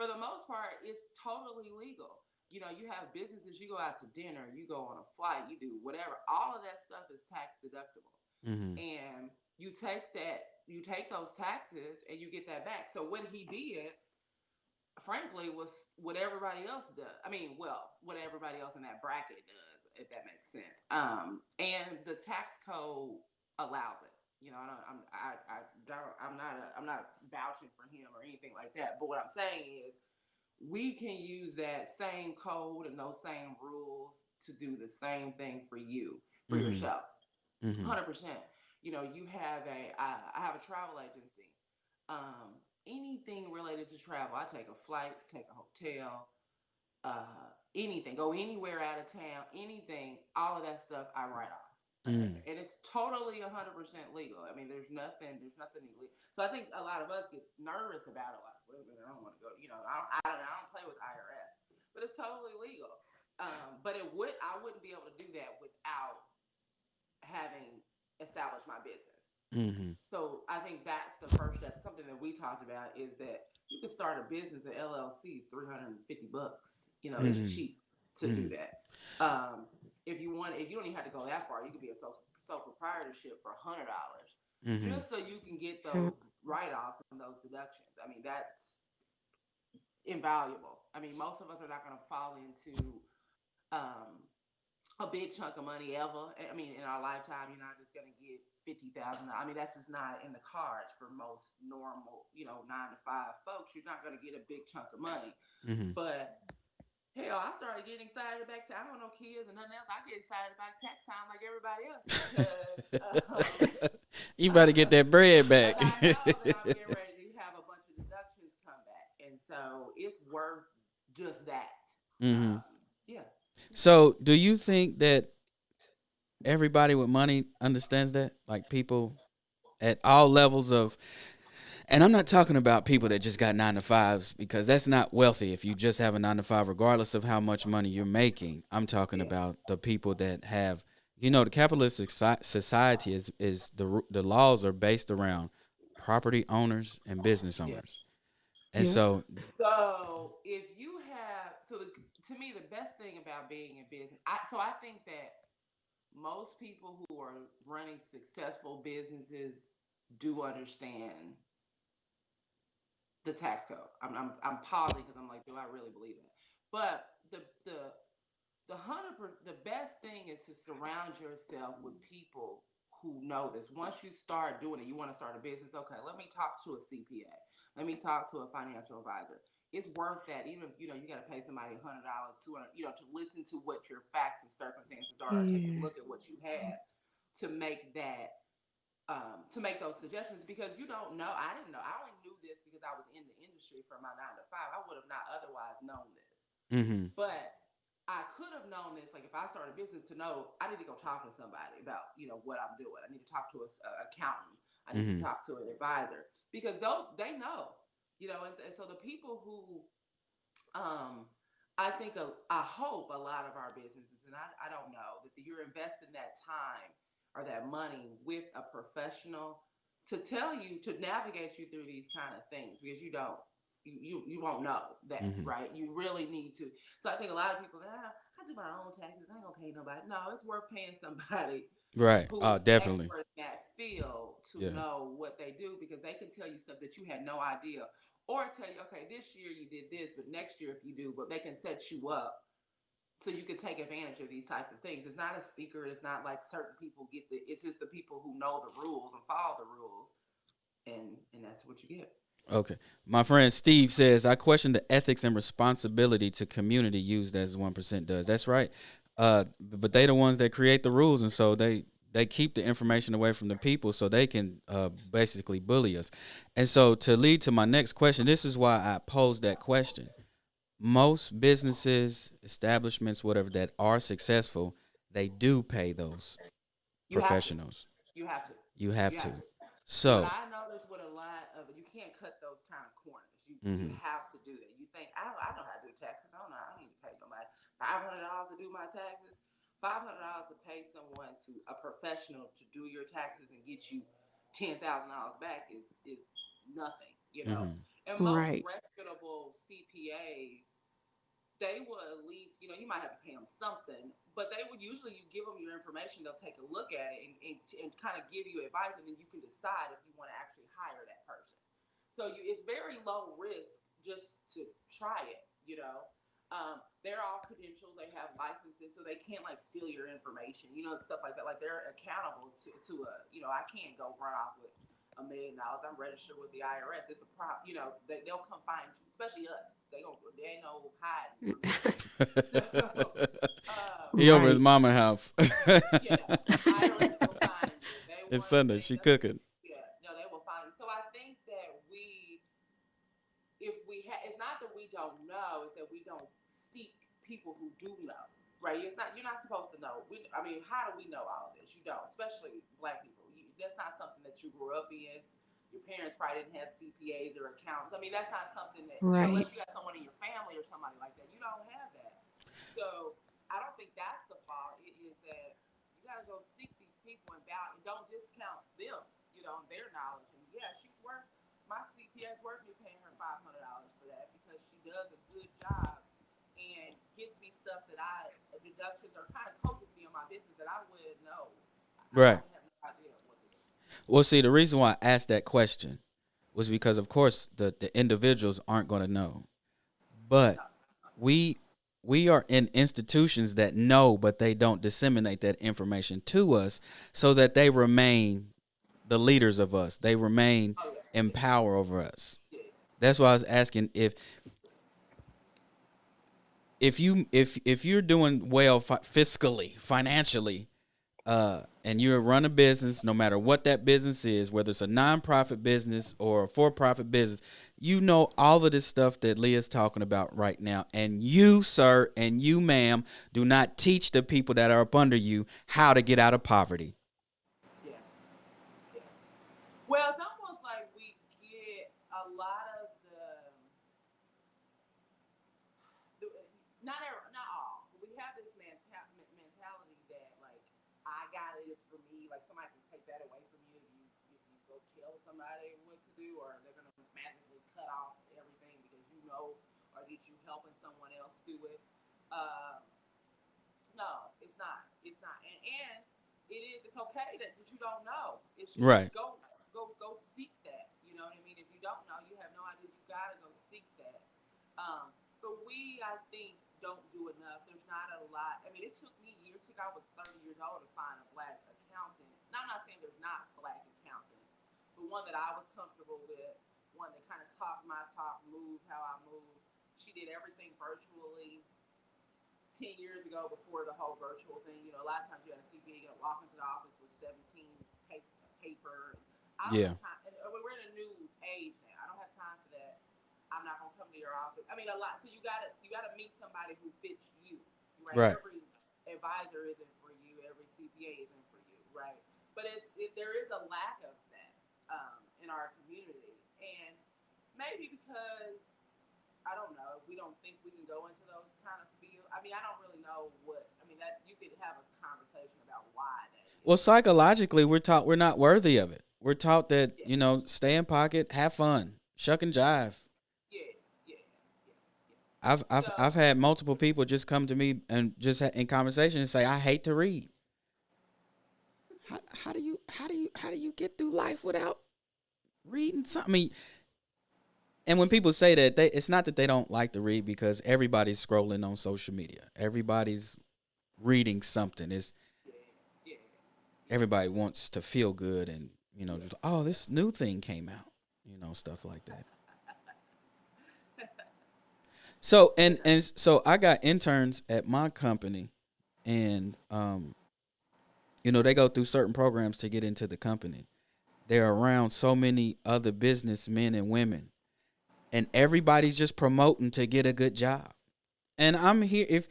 [SPEAKER 8] for the most part, it's totally legal. You have businesses, you go out to dinner, you go on a flight, you do whatever. All of that stuff is tax deductible. And you take those taxes and you get that back. So what he did, frankly, was what everybody else does. What everybody else in that bracket does, if that makes sense. And the tax code allows it. You know, I'm not vouching for him or anything like that. But what I'm saying is, we can use that same code and those same rules to do the same thing for you, for yourself. 100%. You know, you have I have a travel agency. Anything related to travel, I take a flight, take a hotel, anything, go anywhere out of town, anything, all of that stuff I write off. And it's totally 100% legal. I mean, there's nothing illegal. So I think a lot of us get nervous about it. Like, wait a minute, I don't want to go. You know, I don't play with IRS, but it's totally legal. But I wouldn't be able to do that without having established my business. So I think that's the first step. Something that we talked about is that you can start a business, an LLC, $350. You know, it's cheap to do that. If you don't even have to go that far. You could be a sole proprietorship for $100, just so you can get those write-offs and those deductions. I mean, that's invaluable. I mean, most of us are not going to fall into a big chunk of money ever. I mean, in our lifetime, you're not just going to get 50,000. I mean, that's just not in the cards for most normal, 9 to 5 folks. You're not going to get a big chunk of money. But hell, I started getting excited about I don't know, kids and nothing else. I get excited about tax time like everybody else because
[SPEAKER 3] you better get that bread back.
[SPEAKER 8] I know that I'm getting ready to have a bunch of deductions come back, and so it's worth just that. Yeah.
[SPEAKER 3] So, do you think that everybody with money understands that? Like people at all levels of, and I'm not talking about people that just got 9 to 5s because that's not wealthy if you just have a 9 to 5, regardless of how much money you're making. I'm talking about the people that have, the capitalistic society is the laws are based around property owners and business owners. And so
[SPEAKER 8] if you have, to me, the best thing about being in business, I think that most people who are running successful businesses do understand the tax code. I'm pausing because I'm like, do I really believe that? But the best thing is to surround yourself with people who know this. Once you start doing it, you want to start a business. Okay, let me talk to a CPA. Let me talk to a financial advisor. It's worth that. Even if you got to pay somebody $100, $200, to listen to what your facts and circumstances are, or take a look at what you have to make that. To make those suggestions, because you don't know. I didn't know. I only knew this because I was in the industry from my 9 to 5. I would have not otherwise known this. But I could have known this, like if I started a business, to know I need to go talk to somebody about what I'm doing. I need to talk to an accountant. I need to talk to an advisor, because they know, and so the people who I think I hope a lot of our businesses, and I don't know, that you're investing that time or that money with a professional to tell you, to navigate you through these kind of things, because you won't know that, right? You really need to. So I think a lot of people, I do my own taxes, I ain't gonna pay nobody. No, it's worth paying somebody
[SPEAKER 3] right.
[SPEAKER 8] who
[SPEAKER 3] Oh,
[SPEAKER 8] is
[SPEAKER 3] definitely.
[SPEAKER 8] expert in that field to know what they do, because they can tell you stuff that you had no idea, or tell you, okay, this year you did this, but next year if you do, but they can set you up so you can take advantage of these type of things. It's not a secret. It's not like certain people get it's just the people who know the rules and follow the rules, and that's what you get.
[SPEAKER 3] Okay. My friend Steve says, I question the ethics and responsibility to community used as 1% does. That's right. But they the ones that create the rules, and so they keep the information away from the people so they can basically bully us. And so to lead to my next question, this is why I posed that question. Most businesses, establishments, whatever, that are successful, they do pay those professionals.
[SPEAKER 8] You have to.
[SPEAKER 3] You have to. So
[SPEAKER 8] what I noticed with a lot of it, you can't cut those kind of corners. You have to do that. You think I know how to do taxes. I don't need to pay nobody $500 to do my taxes. $500 to pay someone, to a professional, to do your taxes and get you $10,000 back is nothing. And most reputable CPAs, they will at least, you might have to pay them something, but they would usually, you give them your information, they'll take a look at it and kind of give you advice, and then you can decide if you want to actually hire that person. So it's very low risk just to try it, They're all credentialed. They have licenses, so they can't like steal your information, stuff like that. Like they're accountable to I can't go run off with $1 million. I'm registered with the IRS. It's a prop. They'll come find you, especially us. They ain't no hiding.
[SPEAKER 3] He over his mama house.
[SPEAKER 8] Yeah, IRS will find you.
[SPEAKER 3] It's Sunday. She cooking.
[SPEAKER 8] Yeah, no, they will find you. So I think that it's not that we don't know, it's that we don't seek people who do know, right? You're not supposed to know. How do we know all of this? You don't, especially Black people. That's not something that you grew up in. Your parents probably didn't have CPAs or accountants. That's not something that, unless you got someone in your family or somebody like that, you don't have that. So I don't think that's the fault. It is that you got to go seek these people and don't discount them, their knowledge. And yeah, my CPA's working, you're paying her $500 for that because she does a good job and gives me stuff that deductions or kind of coaches me on my business that I wouldn't know.
[SPEAKER 3] Right.
[SPEAKER 8] I have no idea what to do.
[SPEAKER 3] Well, see, the reason why I asked that question was because, of course, the individuals aren't going to know. But we are in institutions that know, but they don't disseminate that information to us so that they remain the leaders of us. They remain in power over us. That's why I was asking if you're doing well fiscally, financially, and you run a business, no matter what that business is, whether it's a nonprofit business or a for-profit business, you know all of this stuff that Leah's talking about right now. And you, sir, and you, ma'am, do not teach the people that are up under you how to get out of poverty.
[SPEAKER 8] Yeah. Well, it's almost like we get a lot of not all, but we have this mentality that like I got it, it's for me. Like somebody can take that away from you if you go tell somebody what to do, or they're gonna magically cut off everything because or that you helping someone else do it. No, it's not. It's not, and it's okay that you don't know. It's just
[SPEAKER 3] right.
[SPEAKER 8] Go seek that. You know what I mean? If you don't know, you have no idea. You gotta go seek that. But we, I think, don't do enough. There's not a lot. It took me years. I was 30 years old to find a Black accountant. Now, I'm not saying there's not Black accountants, but one that I was comfortable with, one that kind of talked my talk, moved how I moved. She did everything virtually. 10 years ago, before the whole virtual thing, a lot of times you had a CPA, walk into the office with 17 paper. I don't have time. And we're in a new age now. I don't have time for that. I'm not gonna come to your office. A lot. So you gotta meet somebody who fits you, right? Every advisor isn't for you. Every CPA isn't for you, right? But there is a lack of that in our community, and maybe because I don't know, we don't think we can go into those kind of fields. I don't really know what. That you could have a conversation about why that is.
[SPEAKER 3] Well, psychologically, we're taught we're not worthy of it. We're taught that stay in pocket, have fun, shuck and jive. I've had multiple people just come to me and just in conversation and say, I hate to read. How do you get through life without reading something? And when people say that, it's not that they don't like to read, because everybody's scrolling on social media. Everybody's reading something. Everybody wants to feel good and, just, oh, this new thing came out, stuff like that. So, so I got interns at my company, and, they go through certain programs to get into the company. They're around so many other businessmen and women, and everybody's just promoting to get a good job. And I'm here, if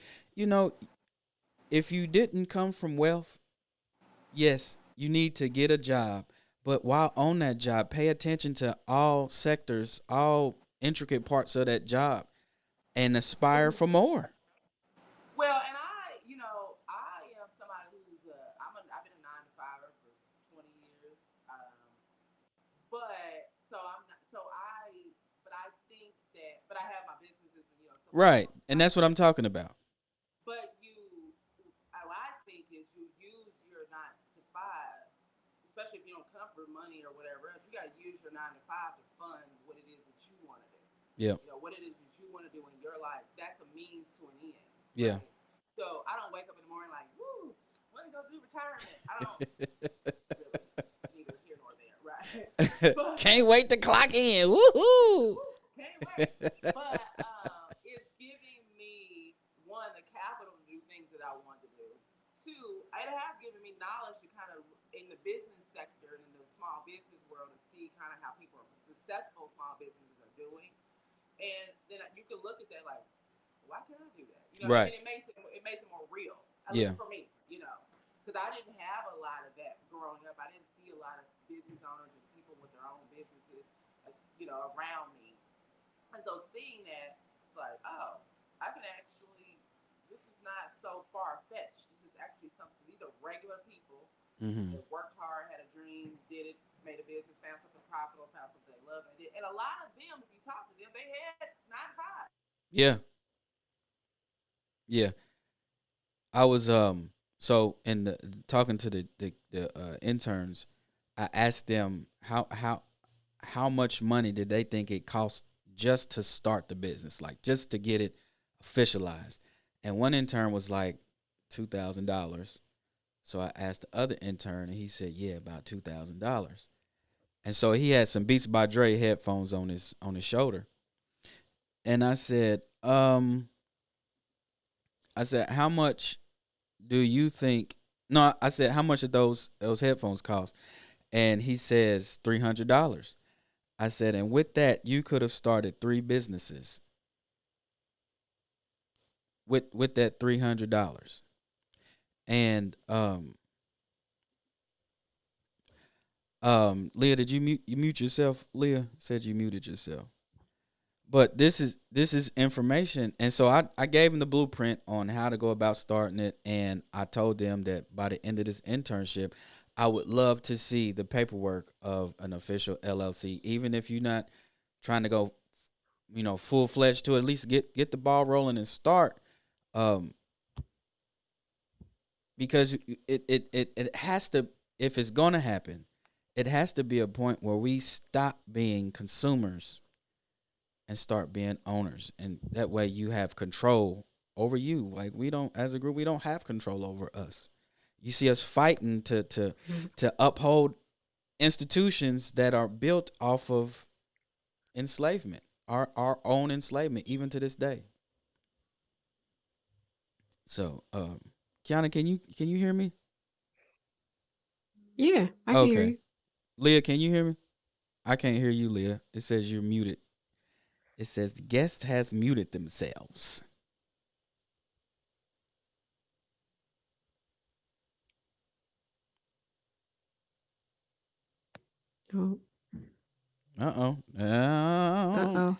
[SPEAKER 3] you didn't come from wealth, yes, you need to get a job. But while on that job, pay attention to all sectors, all intricate parts of that job, and aspire for more.
[SPEAKER 8] Well, and I am somebody who's I've been a 9-to-5er for 20 years. But I have my businesses and
[SPEAKER 3] right, and that's what I'm talking about.
[SPEAKER 8] But I think is you use your 9-to-5, especially if you don't come for money or whatever else. You got to use your 9-to-5 to fund what it is that you want to do.
[SPEAKER 3] Yeah.
[SPEAKER 8] What it is that you want to do in your like that's a means to an end.
[SPEAKER 3] Yeah.
[SPEAKER 8] Right? So I don't wake up in the morning like, woo, want to go do retirement. I don't really neither here nor there, right? But
[SPEAKER 3] Can't wait to clock in. Woohoo!
[SPEAKER 8] can't wait. But it's giving me one the capital to do things that I want to do. Two, it has given me knowledge to kind of in the business sector and in the small business world to see kind of how people are successful small businesses are doing. And then you can look at that like, why can't I do that? You know,
[SPEAKER 3] Right.
[SPEAKER 8] and it makes it more real. At
[SPEAKER 3] Yeah.
[SPEAKER 8] least for me, you know, because I didn't have a lot of that growing up. I didn't see a lot of business owners and people with their own businesses, you know, around me. And so seeing that, it's like, oh, I can actually. This is not so far fetched. This is actually something. These are regular people
[SPEAKER 3] Mm-hmm.
[SPEAKER 8] that worked hard, had a dream, did it, made a business, found something profitable, found something they love, and did. And a lot of them, if you talk to them, they had 9 to 5.
[SPEAKER 3] Yeah. Yeah. I was so in the talking to the interns, I asked them how much money did they think it cost just to start the business, like just to get it officialized. And one intern was like $2,000. So I asked the other intern, and he said, "Yeah, about $2,000." And so he had some Beats by Dre headphones on his shoulder, and I said, how much do you think? No, I said, how much did those headphones cost? And he says $300. I said, and with that, you could have started 3 businesses with that $300. And Leah, did you mute yourself? Leah said you muted yourself. But this is information, and so I gave them the blueprint on how to go about starting it, and I told them that by the end of this internship, I would love to see the paperwork of an official LLC, even if you're not trying to go, full fledged to at least get the ball rolling and start, because it has to, if it's gonna happen, it has to be a point where we stop being consumers and start being owners, and that way you have control over you. Like, we don't, as a group, we don't have control over us. You see us fighting to uphold institutions that are built off of enslavement, our own enslavement, even to this day. So, Kiana, can you hear me?
[SPEAKER 5] Yeah, I can hear
[SPEAKER 3] Okay.
[SPEAKER 5] you.
[SPEAKER 3] Leah, can you hear me? I can't hear you, Leah. It says you're muted. It says the guest has muted themselves.
[SPEAKER 5] Oh,
[SPEAKER 3] Uh-oh.
[SPEAKER 5] uh-oh.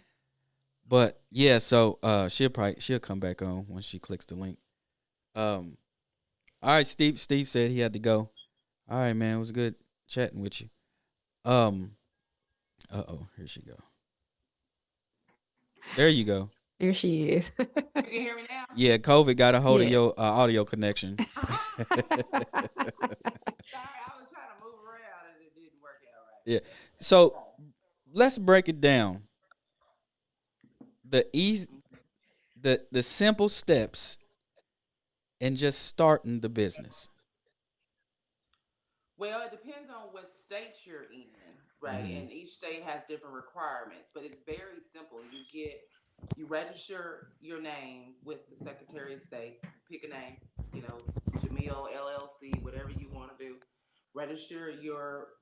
[SPEAKER 3] But yeah, so she'll come back on when she clicks the link. All right, Steve said he had to go. All right, man, it was good chatting with you. Here she go. There you go.
[SPEAKER 5] There she is.
[SPEAKER 8] You can hear me now?
[SPEAKER 3] Yeah, COVID got a hold of
[SPEAKER 5] Yeah.
[SPEAKER 3] your audio connection.
[SPEAKER 8] Sorry, I was trying to move around and it didn't work out right.
[SPEAKER 3] Yeah. So let's break it down. The simple steps in just starting the business.
[SPEAKER 8] Well, it depends on what state you're in, right?
[SPEAKER 3] Mhm.
[SPEAKER 8] And each state has different requirements, but it's very simple. You register your name with the Secretary of State. Pick a name, Jamille LLC, whatever you want to do. Register your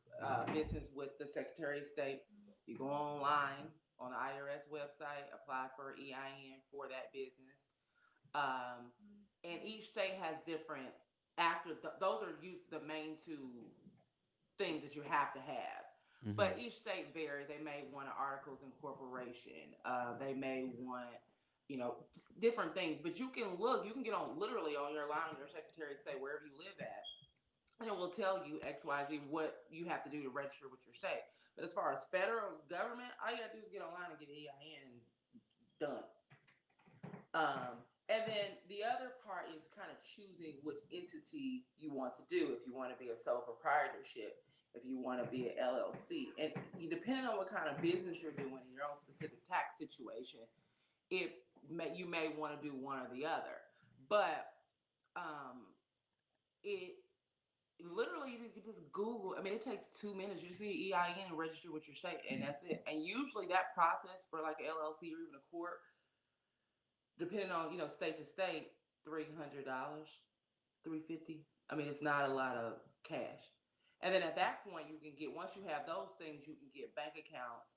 [SPEAKER 8] business with the Secretary of State. You go online on the IRS website, apply for EIN for that business. Um, and each state has different those are the main 2 things that you have to have.
[SPEAKER 3] Mhm.
[SPEAKER 8] But each state varies. They may want articles of incorporation. They may want, different things. But you can get on literally on your line, your Secretary of State, wherever you live at, and it will tell you XYZ what you have to do to register with your state. But as far as federal government, all you gotta do is get online and get an EIN done. And then the other part is kind of choosing which entity you want to do. If you want to be a sole proprietorship, if you want to be an LLC, and depending on what kind of business you're doing in your own specific tax situation, you may want to do one or the other. But it literally, you can just Google. I mean, it takes 2 minutes. You just need an EIN and register with your state, and that's it. And usually that process for like an LLC or even a court, depending on state to state, $300, $350. I mean, it's not a lot of cash. And then at that point, you can get, once you have those things, you can get bank accounts.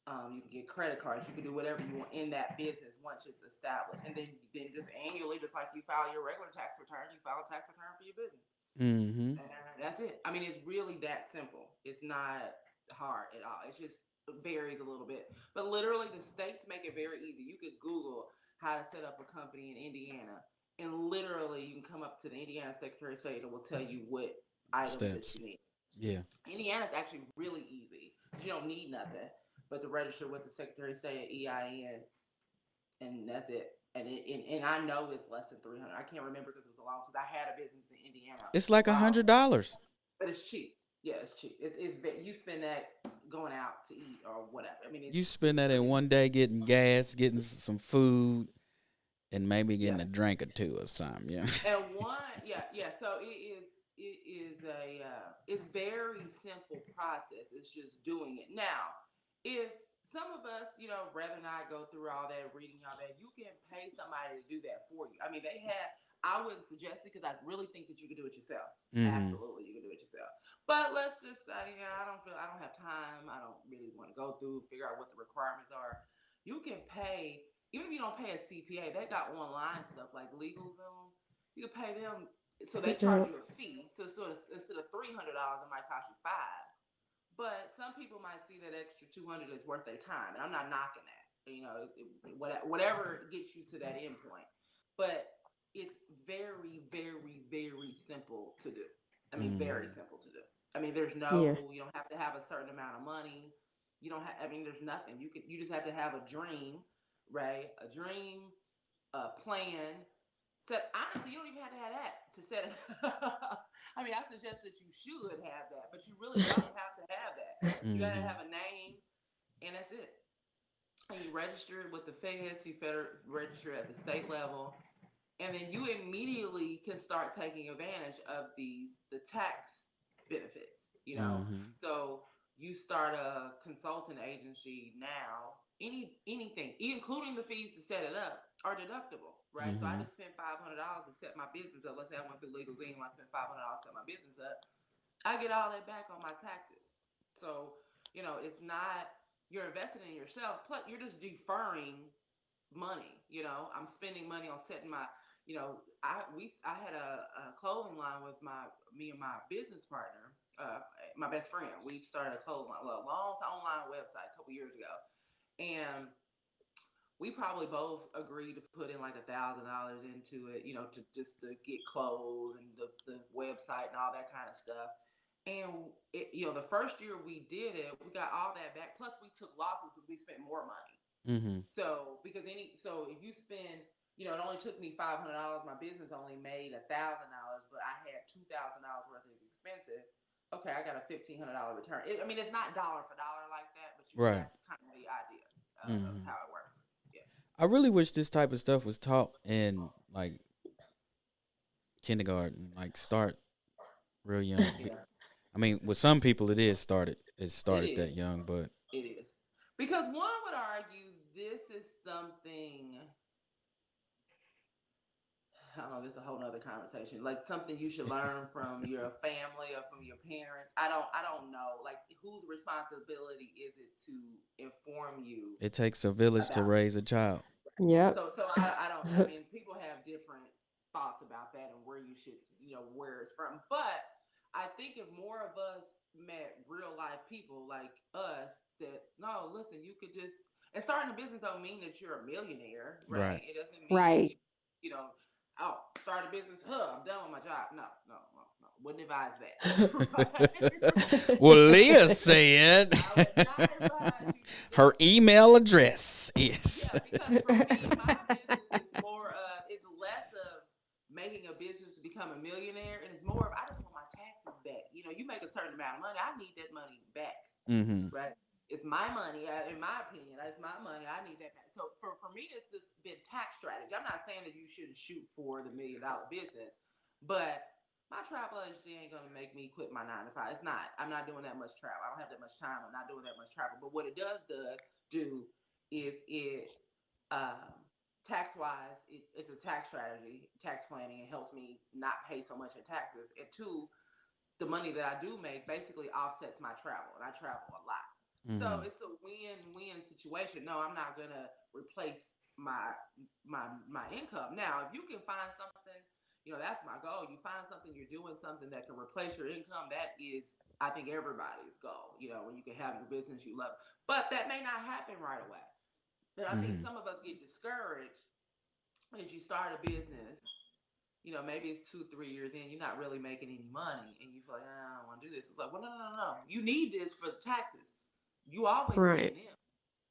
[SPEAKER 8] You can get credit cards. You can do whatever you want in that business once it's established. And then just annually, just like you file your regular tax return, you file a tax return for your business.
[SPEAKER 3] Mm-hmm.
[SPEAKER 8] And that's it. I mean, it's really that simple. It's not hard at all. It just varies a little bit. But literally, the states make it very easy. You could Google how to set up a company in Indiana, and literally, you can come up to the Indiana Secretary of State and will tell you what items that you need.
[SPEAKER 3] Yeah.
[SPEAKER 8] Indiana's actually really easy. You don't need nothing but to register with the Secretary of State at EIN, and that's it. And I know it's less than $300. I can't remember because it was a long. Because I had a business in Indiana.
[SPEAKER 3] It's like $100.
[SPEAKER 8] But it's cheap. Yeah, it's cheap. It's you spend that going out to eat or whatever. I mean,
[SPEAKER 3] You spend that in one day getting gas, getting some food, and maybe getting a drink or two or something. Yeah.
[SPEAKER 8] And So it's very simple process. It's just doing it. Now, if some of us, rather not go through all that, reading all that, you can pay somebody to do that for you. I mean, I wouldn't suggest it because I really think that you can do it yourself. Mm-hmm. Absolutely, you can do it yourself. But let's just say, I don't have time. I don't really want to go through, figure out what the requirements are. You can pay, even if you don't pay a CPA, they got online stuff like LegalZoom. You can pay them, so they charge you a fee. So instead of $300, it might cost you $5. But some people might see that extra $200 is worth their time, and I'm not knocking that. Whatever gets you to that end point. But it's very, very, very simple to do. I mean, very simple to do. I mean, there's you don't have to have a certain amount of money. You don't have. I mean, there's nothing. You just have to have a dream, right? A dream, a plan. Honestly, you don't even have to have that to set it. I mean, I suggest that you should have that, but you really don't have to have that. Mm-hmm. You gotta have a name, and that's it. And you register it with the feds. You register at the state level, and then you immediately can start taking advantage of the tax benefits. Mm-hmm. So you start a consulting agency now. Anything, including the fees to set it up, are deductible, right? Mm-hmm. So I just spent $500 to set my business up. Let's say I went through LegalZoom, I spent $500 to set my business up. I get all that back on my taxes. So it's not, you're investing in yourself. Plus, you're just deferring money. I'm spending money on setting my. I had a clothing line with me and my business partner, my best friend. We started a clothing line, a long online website a couple years ago. And we probably both agreed to put in like $1,000 into it, to get clothes and the website and all that kind of stuff. And the first year we did it, we got all that back. Plus we took losses because we spent more money. Mm-hmm. So if you spend, it only took me $500. My business only made $1,000, but I had $2,000 worth of expenses. Okay, I got a $1,500 return. It's not dollar for dollar like that, but that's kind of the idea of how it works. Yeah.
[SPEAKER 3] I really wish this type of stuff was taught in like kindergarten, like start real young. Yeah. I mean, with some people it started that young, but
[SPEAKER 8] it is. Because one would argue this is something, I don't know, this is a whole nother conversation. Like something you should learn from your family or from your parents. I don't know. Like whose responsibility is it to inform you?
[SPEAKER 3] It takes a village to raise a child.
[SPEAKER 5] Yeah.
[SPEAKER 8] So I don't. I mean, people have different thoughts about that and where you should, where it's from. But I think if more of us met real life people like us, that no, listen, you could just, and starting a business don't mean that you're a millionaire, right? It doesn't mean start a business. I'm done with my job. No. Wouldn't advise that.
[SPEAKER 3] Well, Leah said her email address is.
[SPEAKER 8] Yeah, because for me, my business is more it's less of making a business to become a millionaire, and it's more of I just want my taxes back. You make a certain amount of money, I need that money back. Mm-hmm. Right? It's my money, in my opinion. It's my money. I need that back. So for me, it's just been tax strategy. I'm not saying that you shouldn't shoot for the $1 million business, but my travel agency ain't gonna make me quit my 9 to 5. It's not. I'm not doing that much travel. I don't have that much time. I'm not doing that much travel. But what it does do is it tax wise, it's a tax strategy, tax planning. It helps me not pay so much in taxes. And two, the money that I do make basically offsets my travel, and I travel a lot. So it's a win-win situation. No, I'm not gonna replace my income. Now, if you can find something, that's my goal. You find something, you're doing something that can replace your income. That is, I think, everybody's goal. When you can have your business you love, but that may not happen right away. And I think some of us get discouraged as you start a business. Maybe it's 2-3 years in, you're not really making any money, and you feel like, I don't want to do this. It's like, well, no. You need this for the taxes. You always
[SPEAKER 5] Right.
[SPEAKER 8] need them.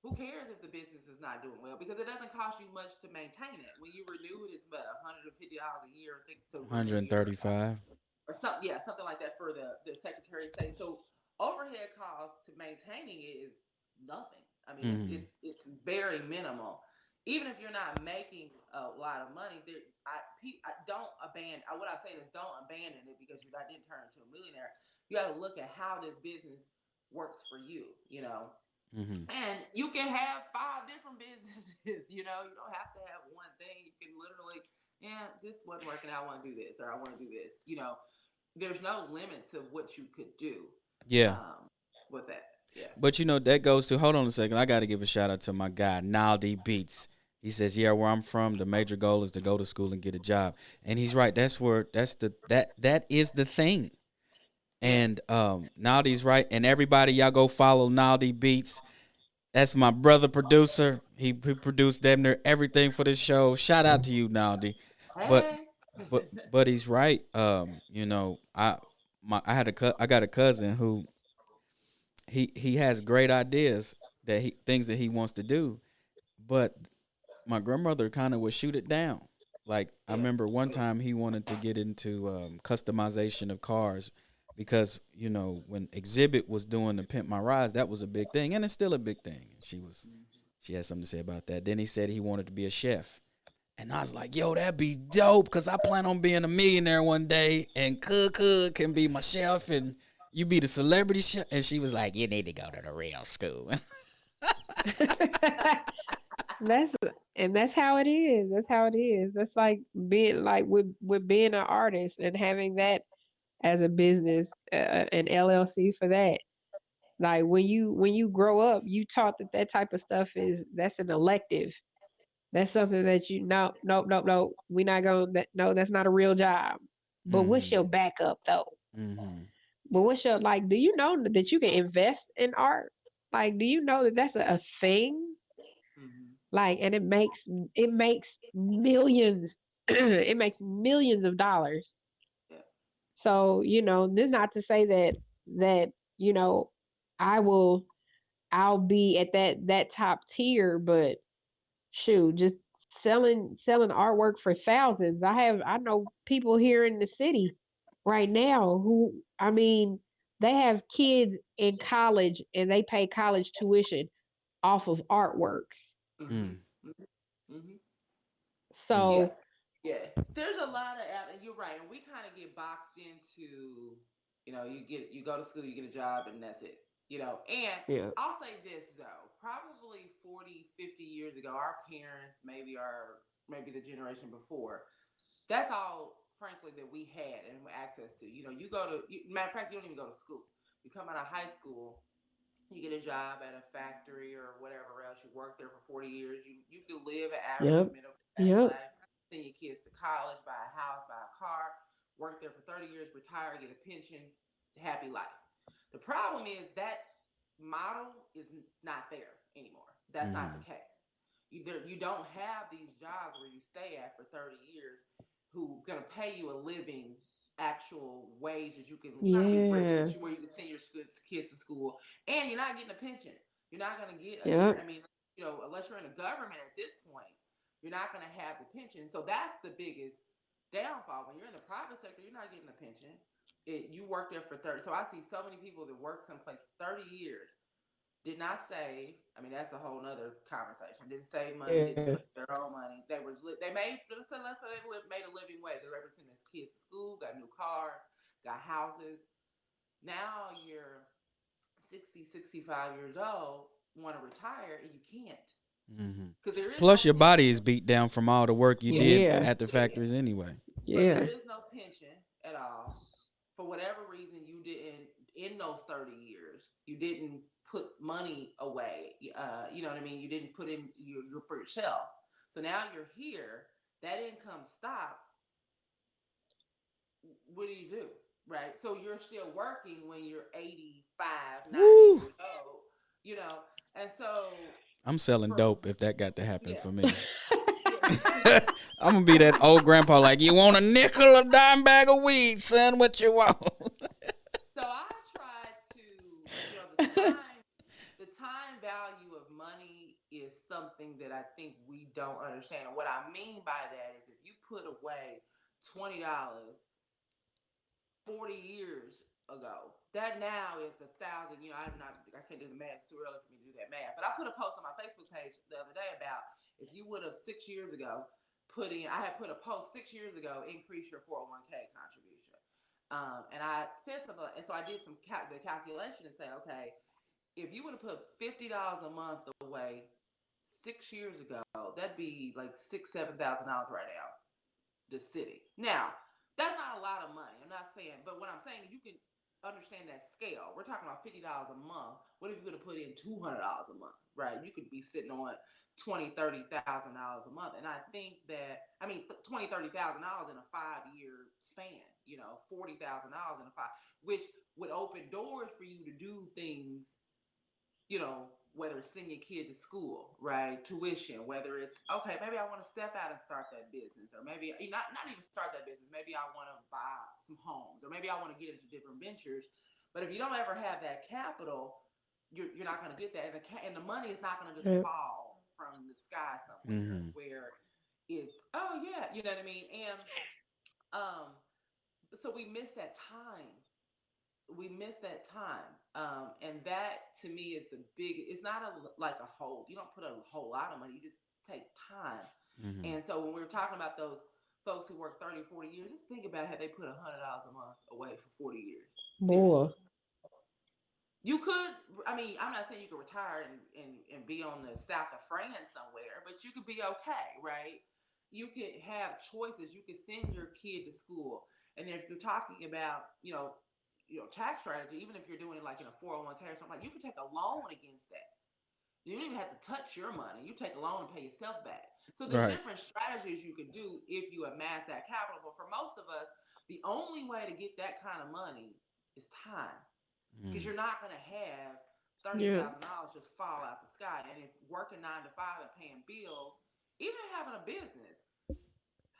[SPEAKER 8] Who cares if the business is not doing well? Because it doesn't cost you much to maintain it. When you renew it, it's about $150 a year, I think, to renew your
[SPEAKER 3] 135.
[SPEAKER 8] or something. Yeah, something like that for the Secretary of State. So overhead costs to maintaining it is nothing. I mean, it's very minimal. Even if you're not making a lot of money, I don't abandon. What I'm saying is, don't abandon it because you didn't turn into a millionaire. You got to look at how this business works for you. And you can have 5 different businesses. You don't have to have one thing. You can literally, this wasn't working out. I want to do this, or I want to do this. There's no limit to what you could do.
[SPEAKER 3] Yeah.
[SPEAKER 8] With that. Yeah.
[SPEAKER 3] But that goes to, hold on a second. I got to give a shout out to my guy, Naldi Beats. He says, yeah, where I'm from, the major goal is to go to school and get a job. And he's right. That is the thing. And Naldi's right. And everybody, y'all go follow Naldi Beats. That's my brother producer. He produced damn near everything for this show. Shout out to you, Naldi.
[SPEAKER 8] Hey.
[SPEAKER 3] But he's right. I got a cousin who he has great ideas things that he wants to do, but my grandmother kind of would shoot it down. Like, I remember one time he wanted to get into customization of cars because, when Exhibit was doing the Pimp My Rides, that was a big thing, and it's still a big thing. She had something to say about that. Then he said he wanted to be a chef. And I was like, yo, that'd be dope, because I plan on being a millionaire one day, and Cook can be my chef, and you be the celebrity chef. And she was like, you need to go to the real school.
[SPEAKER 5] That's how it is. That's how it is. That's like being like with being an artist and having that as a business, an LLC for that. Like when you grow up, you taught that type of stuff that's an elective. That's something that no, we're not going that no, that's not a real job. But what's your backup though? But what's your like? Do you know that you can invest in art? Like, do you know that that's a thing? Like, and it makes millions, it makes millions of dollars.
[SPEAKER 8] Yeah.
[SPEAKER 5] So this not to say that you know I will I'll be at that top tier, but shoot, just selling artwork for thousands. I know people here in the city right now who, I mean, they have kids in college and they pay college tuition off of artwork.
[SPEAKER 8] Yeah.
[SPEAKER 5] So
[SPEAKER 8] Yeah. There's a lot of, you're right. And we kind of get boxed into, you go to school, you get a job, and that's it. And
[SPEAKER 5] yeah,
[SPEAKER 8] I'll say this though, probably 40, 50 years ago, our parents, maybe the generation before, that's all, frankly, that we had and access to. Matter of fact, you don't even go to school. You come out of high school, you get a job at a factory or whatever else. You work there for 40 years. You can live an average
[SPEAKER 5] yep,
[SPEAKER 8] middle class
[SPEAKER 5] yep,
[SPEAKER 8] life, send your kids to college, buy a house, buy a car, work there for 30 years, retire, get a pension, happy life. The problem is that model is not there anymore. That's not the case. You don't have these jobs where you stay at for 30 years who's going to pay you a living actual wage that you can not be rich, but
[SPEAKER 5] yeah,
[SPEAKER 8] where you can send your kids to school, and you're not getting a pension. You're not going to get a
[SPEAKER 5] yep,
[SPEAKER 8] I mean, unless you're in the government at this point, you're not going to have the pension. So that's the biggest downfall. When you're in the private sector, you're not getting a pension. You work there for 30. So I see so many people that work someplace for 30 years, did not save. I mean, that's a whole nother conversation. Didn't save money. Didn't
[SPEAKER 5] Yeah.
[SPEAKER 8] put their own money. They made let's say they made a living wage. They were sending their kids to school, got new cars, got houses. Now you're 60, 65 years old, want to retire, and you can't because there is no
[SPEAKER 3] Plus, your body is
[SPEAKER 8] pension.
[SPEAKER 3] beat down from all the work you did
[SPEAKER 5] Yeah.
[SPEAKER 3] at the
[SPEAKER 8] Yeah,
[SPEAKER 3] factories anyway.
[SPEAKER 8] but there
[SPEAKER 5] Yeah.
[SPEAKER 8] is no pension at all. For whatever reason, you didn't in those 30 years. You didn't put money away. You know what I mean. You didn't put in your for yourself. So now you're here. That income stops. What do? Right? So you're still working when you're 85, 90
[SPEAKER 3] Woo!
[SPEAKER 8] years old, you know? And so,
[SPEAKER 3] I'm selling
[SPEAKER 8] for,
[SPEAKER 3] dope if that got to happen
[SPEAKER 8] yeah,
[SPEAKER 3] for me.
[SPEAKER 8] yeah.
[SPEAKER 3] I'm gonna be that old grandpa. Like, you want a nickel or dime bag of weed, son? What you want?
[SPEAKER 8] So I try to, the time value of money is something that I think we don't understand. And what I mean by that is if you put away $20 40 years ago. That now is 1,000. I can't do the math. It's too early for me to do that math. But I put a post on my Facebook page the other day about if you would have 6 years ago I had put a post 6 years ago, increase your 401k contribution. And I said something, and so I did the calculation and say, okay, if you would have put $50 a month away 6 years ago, that'd be like $7,000 right now the city. Now, that's not a lot of money. I'm not saying, but what I'm saying is you can understand that scale. We're talking about $50 a month. What if you could have put in $200 a month, right? You could be sitting on $20,000-$30,000 a month. And I think that, $20,000-$30,000 in a 5-year span, $40,000 in a which would open doors for you to do things, whether it's send your kid to school, right? Tuition, whether it's okay, maybe I want to step out and start that business, or maybe not even start that business. Maybe I want to buy some homes, or maybe I want to get into different ventures. But if you don't ever have that capital, you're not going to get that, and the money is not going to just
[SPEAKER 5] Yeah.
[SPEAKER 8] fall from the sky somewhere where it's yeah, you know what I mean. And um, so we miss that time. And that to me is the big. It's not like a whole. You don't put a whole lot of money. You just take time. And so when we were talking about those folks who work 30, 40 years, just think about how they put $100 a month away for 40 years. Seriously.
[SPEAKER 5] Boy.
[SPEAKER 8] You could, I'm not saying you could retire and be on the south of France somewhere, but you could be okay, right? You could have choices. You could send your kid to school. And if you're talking about, tax strategy, even if you're doing it like in a 401k or something, like you can take a loan against that. You don't even have to touch your money. You take a loan and pay yourself back. So there's
[SPEAKER 3] Right.
[SPEAKER 8] different strategies you could do if you amass that capital. But for most of us, the only way to get that kind of money is time, because you're not going to have
[SPEAKER 5] Yeah.
[SPEAKER 8] $30,000 just fall out the sky. And if working 9 to 5 and paying bills, even having a business,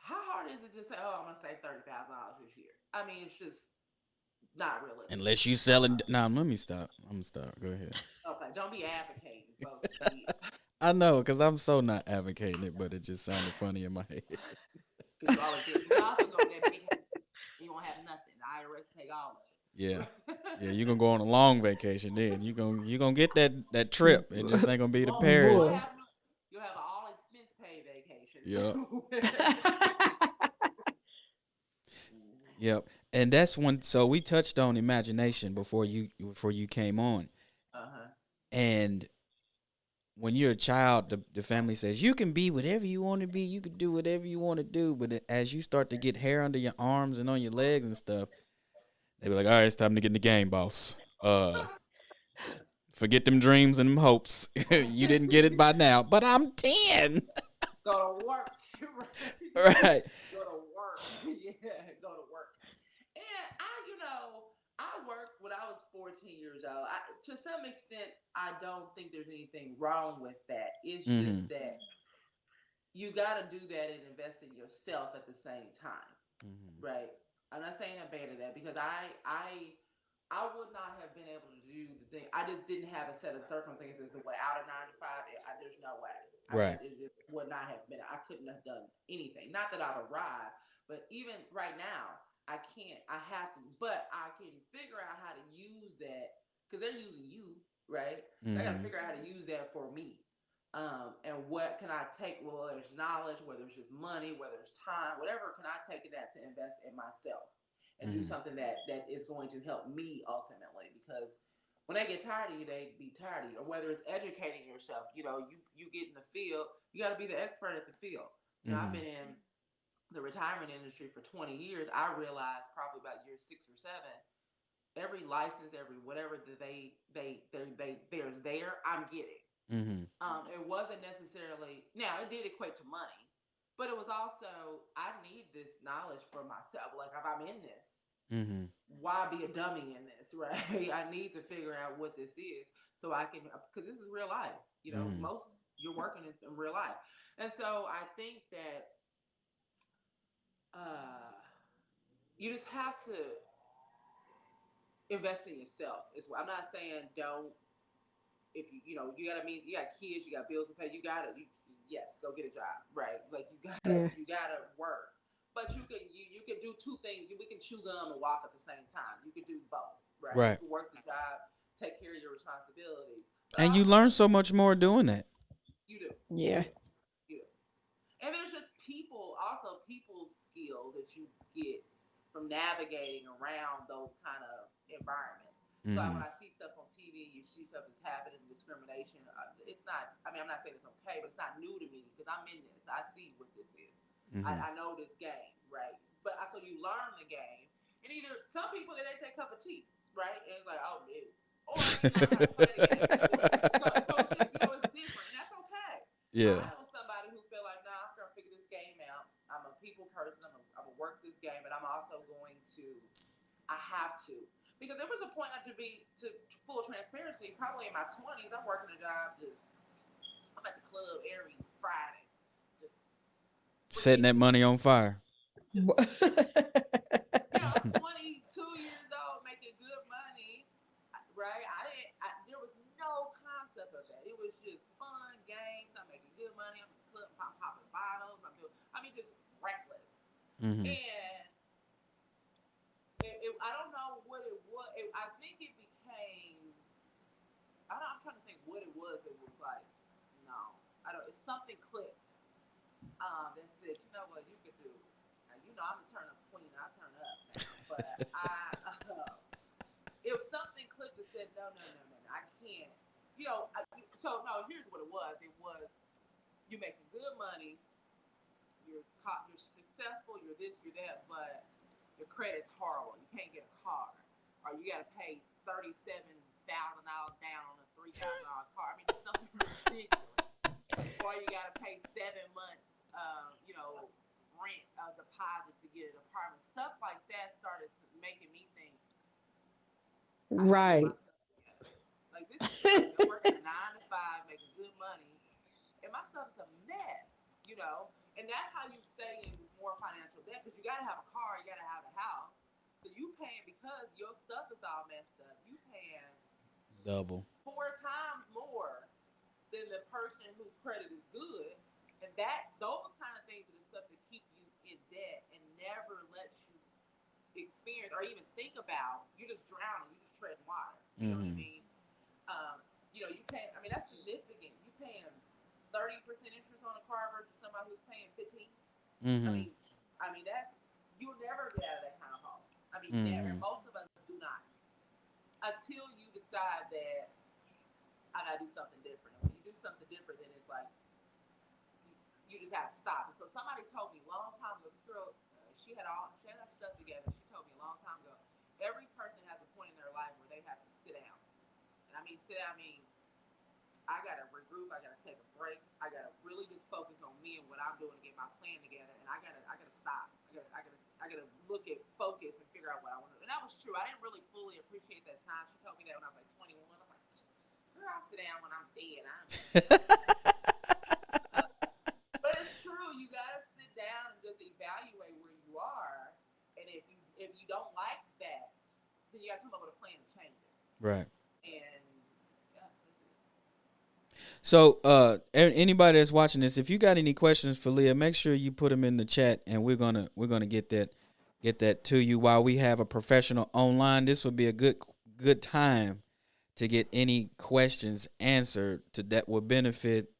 [SPEAKER 8] how hard is it to say, "Oh, I'm going to save $30,000 this year"? I mean, it's just not realistic.
[SPEAKER 3] Unless you selling. Nah, let me stop. I'm gonna stop. Go ahead.
[SPEAKER 8] Okay, don't be advocating, folks. Be
[SPEAKER 3] I know, cause I'm so not advocating it, but it just sounded funny in my head.
[SPEAKER 8] because you always get. You can also go to that big. You won't have nothing. The IRS take all of
[SPEAKER 3] Yeah,
[SPEAKER 8] it.
[SPEAKER 3] yeah. You gonna go on a long vacation then. You gonna get that trip. It just ain't gonna be to
[SPEAKER 8] Well, you'll
[SPEAKER 5] Boy.
[SPEAKER 3] Paris.
[SPEAKER 8] have you'll have an all expense paid vacation.
[SPEAKER 3] Yeah. Yep. And that's when. So we touched on imagination before you came on,
[SPEAKER 8] Uh-huh.
[SPEAKER 3] and when you're a child, the family says you can be whatever you want to be. You can do whatever you want to do. But as you start to get hair under your arms and on your legs and stuff, they be like, "All right, it's time to get in the game, boss. Forget them dreams and them hopes. You didn't get it by now, but I'm 10."
[SPEAKER 8] Go to work.
[SPEAKER 3] Right.
[SPEAKER 8] Go to work. Yeah, go to work. And I worked when I was 14 years old. To some extent, I don't think there's anything wrong with that. It's just that you got to do that and invest in yourself at the same time, right? I'm not saying I'm bad at that because I would not have been able to do the thing. I just didn't have a set of circumstances without a 9 to 5. There's no way.
[SPEAKER 3] Right.
[SPEAKER 8] It just would not have been. I couldn't have done anything. Not that I've arrived, but even right now, I can't. I have to, but I can figure out how to use that because they're using you. right? So I got to figure out how to use that for me. And what can I take, whether it's knowledge, whether it's just money, whether it's time, whatever can I take in that to invest in myself and do something that is going to help me ultimately? Because when they get tired of you, they be tired of you. Or whether it's educating yourself, you know, you get in the field, you got to be the expert at the field. You know, I've been in the retirement industry for 20 years. I realized probably about year 6 or 7, every license, every whatever that there's there, I'm getting. It wasn't necessarily, now it did equate to money, but it was also, I need this knowledge for myself. Like, if I'm in this, why be a dummy in this, right? I need to figure out what this is so I can, because this is real life. You know, most you're working in real life. And so I think that you just have to invest in yourself. I'm not saying don't. If you know, you got kids, you got bills to pay, yes, go get a job, right? Like you gotta work, but you can do two things. We can chew gum and walk at the same time. You can do both, right? You can work the job, take care of your responsibilities,
[SPEAKER 3] and you learn so much more doing that.
[SPEAKER 8] You do,
[SPEAKER 5] yeah.
[SPEAKER 8] you do. And there's just people skills that you get from navigating around those kind of environments. So when I see stuff on TV, you see stuff that's happening, discrimination. It's not. I mean, I'm not saying it's okay, but it's not new to me because I'm in this. I see what this is. I know this game, right? But so you learn the game, and either some people they take a cup of tea, right? And it's like, oh, no. Or you learn how to play the game. So it's just it's different, and that's okay.
[SPEAKER 3] Yeah.
[SPEAKER 8] I know somebody who feel like, nah, I'm gonna figure this game out. I'm a people person. I'm gonna work this game, but I'm also going to. I have to. Because there was a point to full transparency, probably in my 20s, I'm working a job I'm at the club every Friday. Just
[SPEAKER 3] setting that money on fire.
[SPEAKER 8] I'm 22 years old, making good money, right? There was no concept of that. It was just fun, games, I'm making good money, I'm in the club, popping bottles, just reckless. And I don't know what it was. I think it became. I'm trying to think what it was. It was like, no, I don't. It's something clicked. That said, you know what you could do. Now, I'm a turn up queen. I turn up now, but if something clicked that said, no, I can't. So no. Here's what it was. It was you're making good money. You're successful. You're this. You're that, but your credit's horrible. You can't get a car, or you got to pay $37,000 down on a $3,000 car. It's something ridiculous. Or you got to pay 7 months, rent, deposit to get an apartment. Stuff like that started making me think.
[SPEAKER 5] Right.
[SPEAKER 8] Like this is I'm working a 9 to 5, making good money, and my stuff's a mess. And that's how you stay in more financial debt because you got to have a car, you got to have a house. So you paying because your stuff is all messed up. You paying
[SPEAKER 3] double
[SPEAKER 8] 4 times more than the person whose credit is good, and those kind of things are the stuff that keep you in debt and never lets you experience or even think about. You're just drowning. You're just treading water. You know what I mean? You pay. That's significant. You paying 30% interest on a car versus somebody who's paying 15. That's you'll never get out of that kind of hole. Never. Most of us do not until you decide that I gotta do something different. And when you do something different, then it's like you just have to stop. And so somebody told me a long time ago. This girl, she had her stuff together. She told me a long time ago. Every person has a point in their life where they have to sit down. And sit down. I gotta regroup. I gotta take a break. I gotta really just focus on me and what I'm doing to get my plan together. And I gotta stop. I gotta look at focus and figure out what I want to do. And that was true. I didn't really fully appreciate that time. She told me that when I was like 21. I'm like, girl, I'll sit down when I'm dead. But it's true. You gotta sit down and just evaluate where you are. And if you don't like that, then you gotta come up with a plan to change it.
[SPEAKER 3] Right.
[SPEAKER 8] And
[SPEAKER 3] so, anybody that's watching this, if you got any questions for Leah, make sure you put them in the chat, and we're gonna get that to you while we have a professional online. This would be a good time to get any questions answered to that would benefit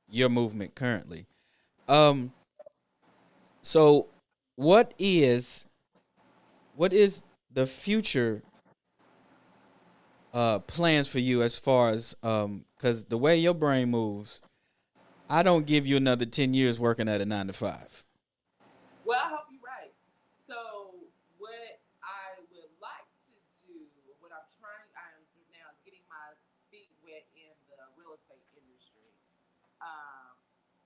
[SPEAKER 3] your movement currently. So what is the future plans for you as far as because the way your brain moves, I don't give you another 10 years working at a 9 to 5.
[SPEAKER 8] Well, I hope you're right. So, what I would like to do, what I am doing now is getting my feet wet in the real estate industry. Um,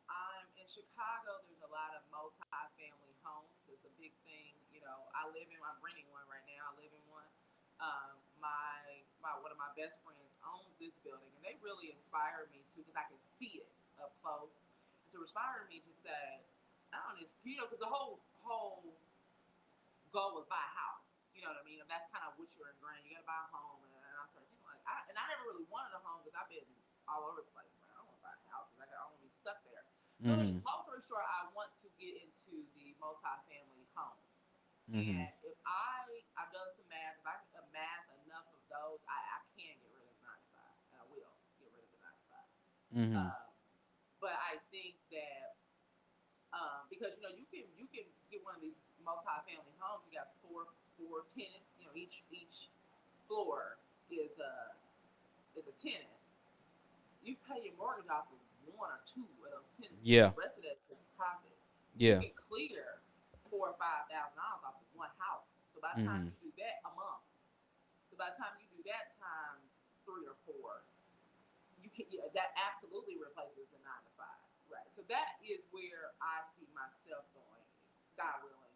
[SPEAKER 8] I'm in Chicago. There's a lot of multi-family homes. It's a big thing. I'm renting one right now. I live in one. My one of my best friends owns this building, and they really inspired me too because I can see it up close. So, it inspired me to say, I don't know, because the whole goal was buy a house. You know what I mean? And that's kind of what you're ingrained. You got to buy a home, and I started thinking I never really wanted a home because I've been all over the place. Right? I don't want to buy a house because I want to be stuck there. So, long story short, I want to get into the multi-family homes. And if I've done some math, if I can amass enough of those, I can get rid of the 9 to 5, and I will get rid of the 9 to 5. But I think that because you can get one of these multi-family homes. You got four tenants. Each floor is a tenant. You pay your mortgage off of one or two of those tenants.
[SPEAKER 3] Yeah.
[SPEAKER 8] The rest of that is profit.
[SPEAKER 3] Yeah.
[SPEAKER 8] You can clear $4,000 or $5,000 off of one house. So by the time you do that a month, times 3 or 4, that absolutely replaces the 9 to 5. Right. So that is where I see myself going, God willing,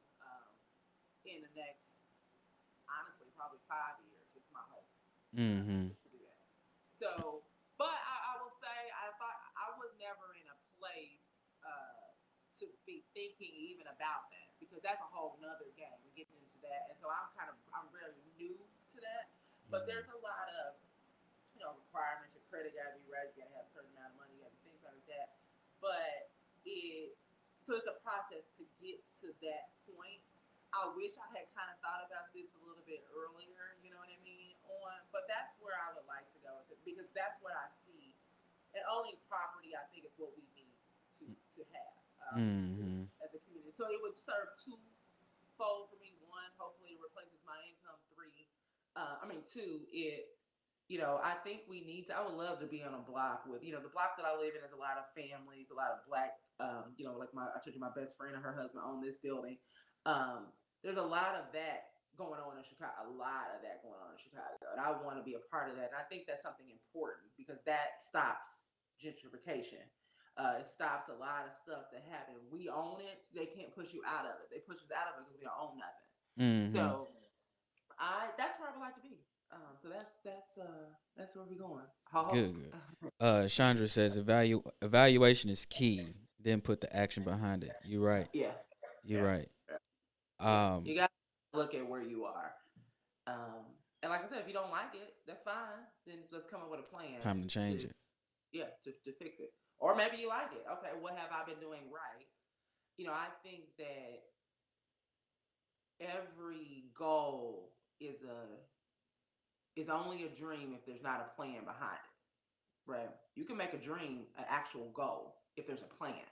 [SPEAKER 8] in the next, honestly, probably 5 years. It's my hope to do that. So, but I will say, I thought I was never in a place to be thinking even about that because that's a whole nother game, getting into that. And so I'm very new to that. But there's a lot of requirements. Your credit got to be right. You got to have a certain amount of money. You got to do things like that. But it's a process to get to that point. I wish I had kind of thought about this a little bit earlier. You know what I mean? But that's where I would like to go because that's what I see. And owning property, I think, is what we need to have as a community. So it would serve twofold for me. One, hopefully, it replaces my income. Two, I think we need to. I would love to be on a block with, the block that I live in is a lot of families, a lot of black, like I told you, my best friend and her husband own this building. There's a lot of that going on in Chicago, and I want to be a part of that. And I think that's something important because that stops gentrification. It stops a lot of stuff that happen. We own it; they can't push you out of it. They push us out of it because we don't own nothing. So, that's where I would like to be. So that's where we're going.
[SPEAKER 3] Good. Chandra says evaluation is key. Then put the action behind it. You're right.
[SPEAKER 8] Yeah.
[SPEAKER 3] You're right.
[SPEAKER 8] You got to look at where you are. And like I said, if you don't like it, that's fine. Then let's come up with a plan.
[SPEAKER 3] Time to change it.
[SPEAKER 8] Yeah, to fix it. Or maybe you like it. Okay, what have I been doing right? I think that every goal is only a dream if there's not a plan behind it. Right? You can make a dream an actual goal if there's a plan.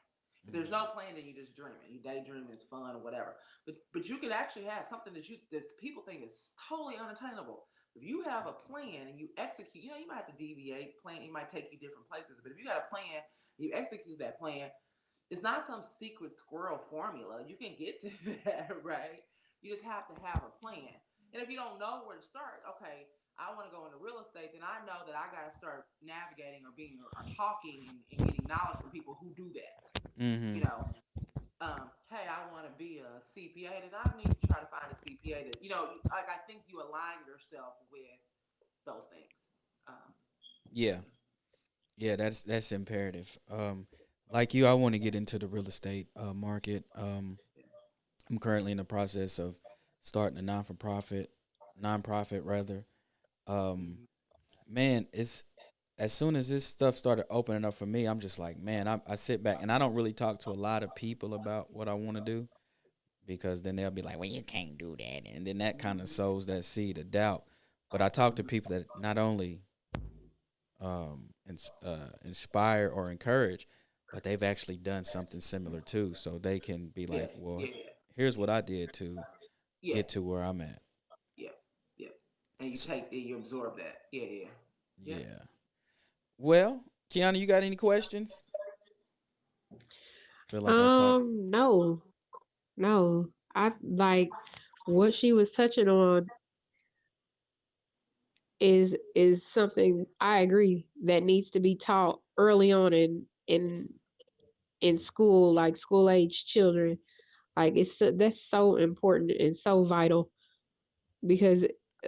[SPEAKER 8] If there's no plan, then you just dreaming. You daydreaming is fun or whatever. But you could actually have something that people think is totally unattainable. If you have a plan and you execute, you might have to deviate. Plan, it might take you different places. But if you got a plan, you execute that plan. It's not some secret squirrel formula. You can get to that, right? You just have to have a plan. And if you don't know where to start, okay, I want to go into real estate, then I know that I got to start navigating or talking and getting knowledge from people who do that. Hey, I want to be a CPA, then I need to try to find a CPA that, I think you align yourself with those things.
[SPEAKER 3] Yeah, that's imperative. Like you, I want to get into the real estate market. I'm currently in the process of starting a nonprofit rather. Man, it's as soon as this stuff started opening up for me, I'm just like, man, I sit back and I don't really talk to a lot of people about what I want to do because then they'll be like, well, you can't do that. And then that kind of sows that seed of doubt. But I talk to people that not only inspire or encourage, but they've actually done something similar too, so they can be
[SPEAKER 8] Yeah,
[SPEAKER 3] like, well,
[SPEAKER 8] yeah,
[SPEAKER 3] here's what I did to
[SPEAKER 8] yeah,
[SPEAKER 3] get to where I'm at.
[SPEAKER 8] yeah, yeah. And you
[SPEAKER 3] So,
[SPEAKER 8] take it, you absorb that. Yeah, yeah, yeah.
[SPEAKER 3] yeah. Well, Kiana, you got any questions? Feel like I talked.
[SPEAKER 5] No, no. I like what she was touching on is something I agree that needs to be taught early on in school, like school age children. Like that's so important and so vital because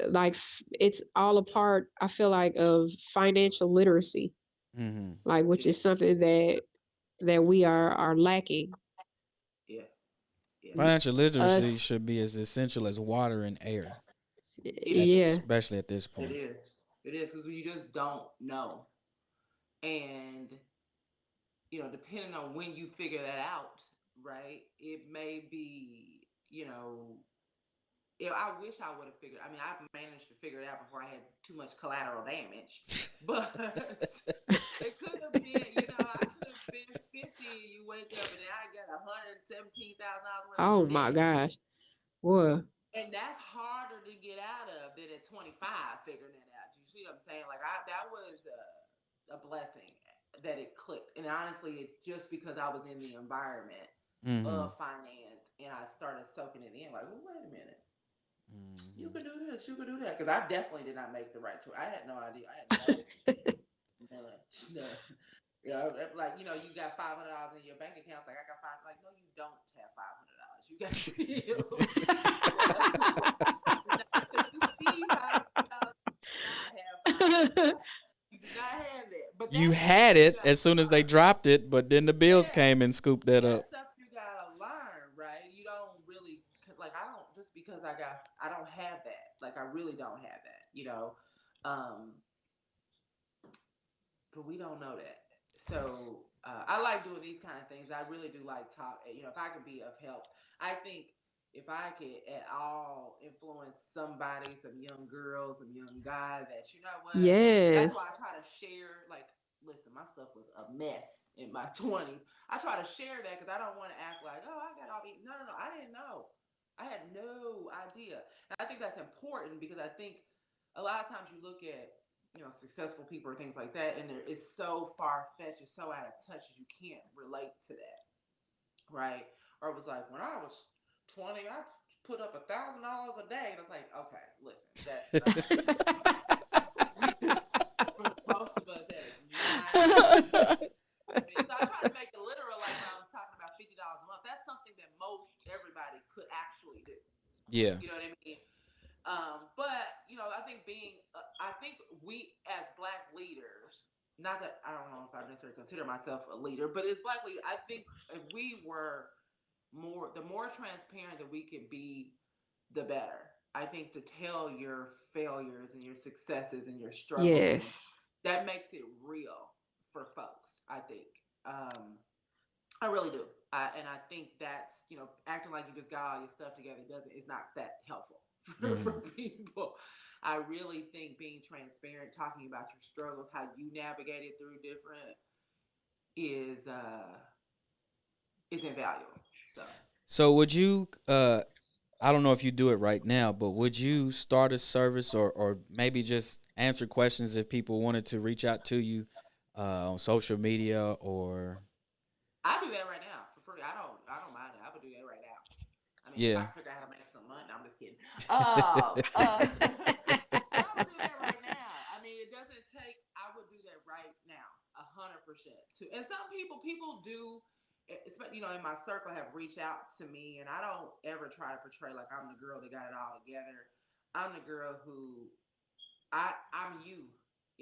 [SPEAKER 5] like it's all a part. I feel like of financial literacy,
[SPEAKER 3] Mm-hmm.
[SPEAKER 5] like which is something that we are lacking.
[SPEAKER 8] Yeah, yeah.
[SPEAKER 3] Financial
[SPEAKER 5] Us,
[SPEAKER 3] literacy should be as essential as water and air,
[SPEAKER 8] It is.
[SPEAKER 5] yeah,
[SPEAKER 3] especially at this
[SPEAKER 8] It
[SPEAKER 3] point.
[SPEAKER 8] is. It is because you just don't know, and depending on when you figure that out, right? It may be, I wish I would have figured. I mean, I've managed to figure it out before I had too much collateral damage, but it could have been, I could have been 50. You wake up and then I got $117,000 worth of
[SPEAKER 5] oh my
[SPEAKER 8] debt.
[SPEAKER 5] gosh, what?
[SPEAKER 8] And that's harder to get out of than at 25 figuring that out. You see what I'm saying? Like that was a blessing that it clicked. And honestly, it's just because I was in the environment
[SPEAKER 3] Mm-hmm.
[SPEAKER 8] of finance and I started soaking it in. Like, well, wait a minute, you
[SPEAKER 3] Mm-hmm.
[SPEAKER 8] can do this, you can do that. Because I definitely did not make the right choice. I had no idea. I had no, none. None. Like you got $500 in your bank account. It's like I got five. Like, no, you don't have $500. You got bills. You see $500, not have $500. You do not have that. But
[SPEAKER 3] You
[SPEAKER 8] that's
[SPEAKER 3] had
[SPEAKER 8] you
[SPEAKER 3] it
[SPEAKER 8] gotta
[SPEAKER 3] as soon as they
[SPEAKER 8] learn.
[SPEAKER 3] dropped it, but then the bills
[SPEAKER 8] Yeah,
[SPEAKER 3] came and scooped that
[SPEAKER 8] that's
[SPEAKER 3] up.
[SPEAKER 8] stuff you gotta learn, right? You don't really like. I don't just because I don't have that. Like I really don't have that. Um, but we don't know that. So I like doing these kind of things. I really do like talk. If I could be of help, I think if I could at all influence somebody, some young girls, some young guy, that what,
[SPEAKER 5] Yes,
[SPEAKER 8] that's why I try to share. Like, listen, my stuff was a mess in my 20s. I try to share that because I don't want to act like, oh, I got all these. No, no, no. I didn't know. I had no idea. And I think that's important because I think a lot of times you look at successful people or things like that, and it's so far fetched, it's so out of touch that you can't relate to that, right? Or it was like when I was 20, I put up $1,000 a day, and it's like, okay, listen, that's not for most of us. That is not. So I try to make it literal, like when I was talking about $50 a month. That's something that most everybody could actually do.
[SPEAKER 3] Yeah.
[SPEAKER 8] You know what I mean? But I think we as Black leaders, not that I don't know if I necessarily consider myself a leader, but as Black leader, I think if we were the more transparent that we can be, the better. I think to tell your failures and your successes and your struggles,
[SPEAKER 5] yes,
[SPEAKER 8] and that makes it real for folks. I think. I really do. And I think that's, acting like you just got all your stuff together it's not that helpful for
[SPEAKER 3] Mm-hmm.
[SPEAKER 8] people. I really think being transparent, talking about your struggles, how you navigated through different is invaluable. So
[SPEAKER 3] So would you I don't know if you do it right now, but would you start a service or maybe just answer questions if people wanted to reach out to you on social media or
[SPEAKER 8] I do that right now for free. I don't mind it. I would do that right now. I mean, if I
[SPEAKER 3] yeah.
[SPEAKER 8] can figure out how to make some money, no, I'm just kidding. But I would do that right now. I mean, it doesn't take. I would do that right now, 100%. Too. And some people do, especially in my circle, have reached out to me, and I don't ever try to portray like I'm the girl that got it all together. I'm the girl who I'm you.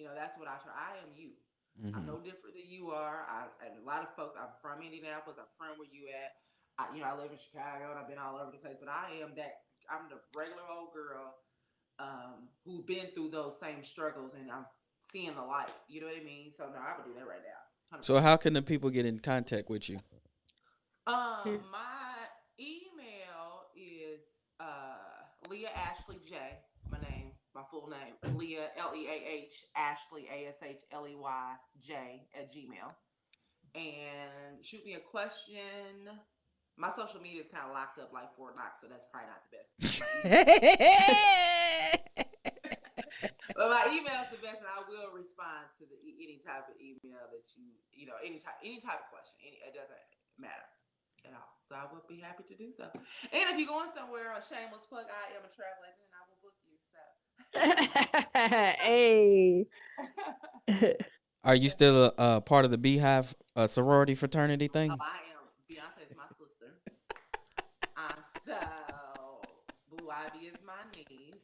[SPEAKER 8] That's what I try. I am you. I'm
[SPEAKER 3] Mm-hmm.
[SPEAKER 8] no different than you are. And a lot of folks. I'm from Indianapolis. I'm from where you at. I live in Chicago and I've been all over the place. But I am that. I'm the regular old girl who've been through those same struggles, and I'm seeing the light. You know what I mean? So no, I would do that right now.
[SPEAKER 3] So
[SPEAKER 8] 100%.
[SPEAKER 3] how can the people get in contact with you?
[SPEAKER 8] My email is Leah Ashley J. My name My full name, Leah, Leah, Ashley, ASHLEYJ @gmail. And shoot me a question. My social media is kind of locked up like Fort Knox, so that's probably not the best. But my email is the best, and I will respond to any type of email that any type of question. It doesn't matter at all. So I would be happy to do so. And if you're going somewhere, a shameless plug, I am a travel agent, and I will book you.
[SPEAKER 5] Hey.
[SPEAKER 3] Are you still a part of the Beehive sorority fraternity thing?
[SPEAKER 8] Oh, I am. Beyonce's my sister. So Blue Ivy is my niece.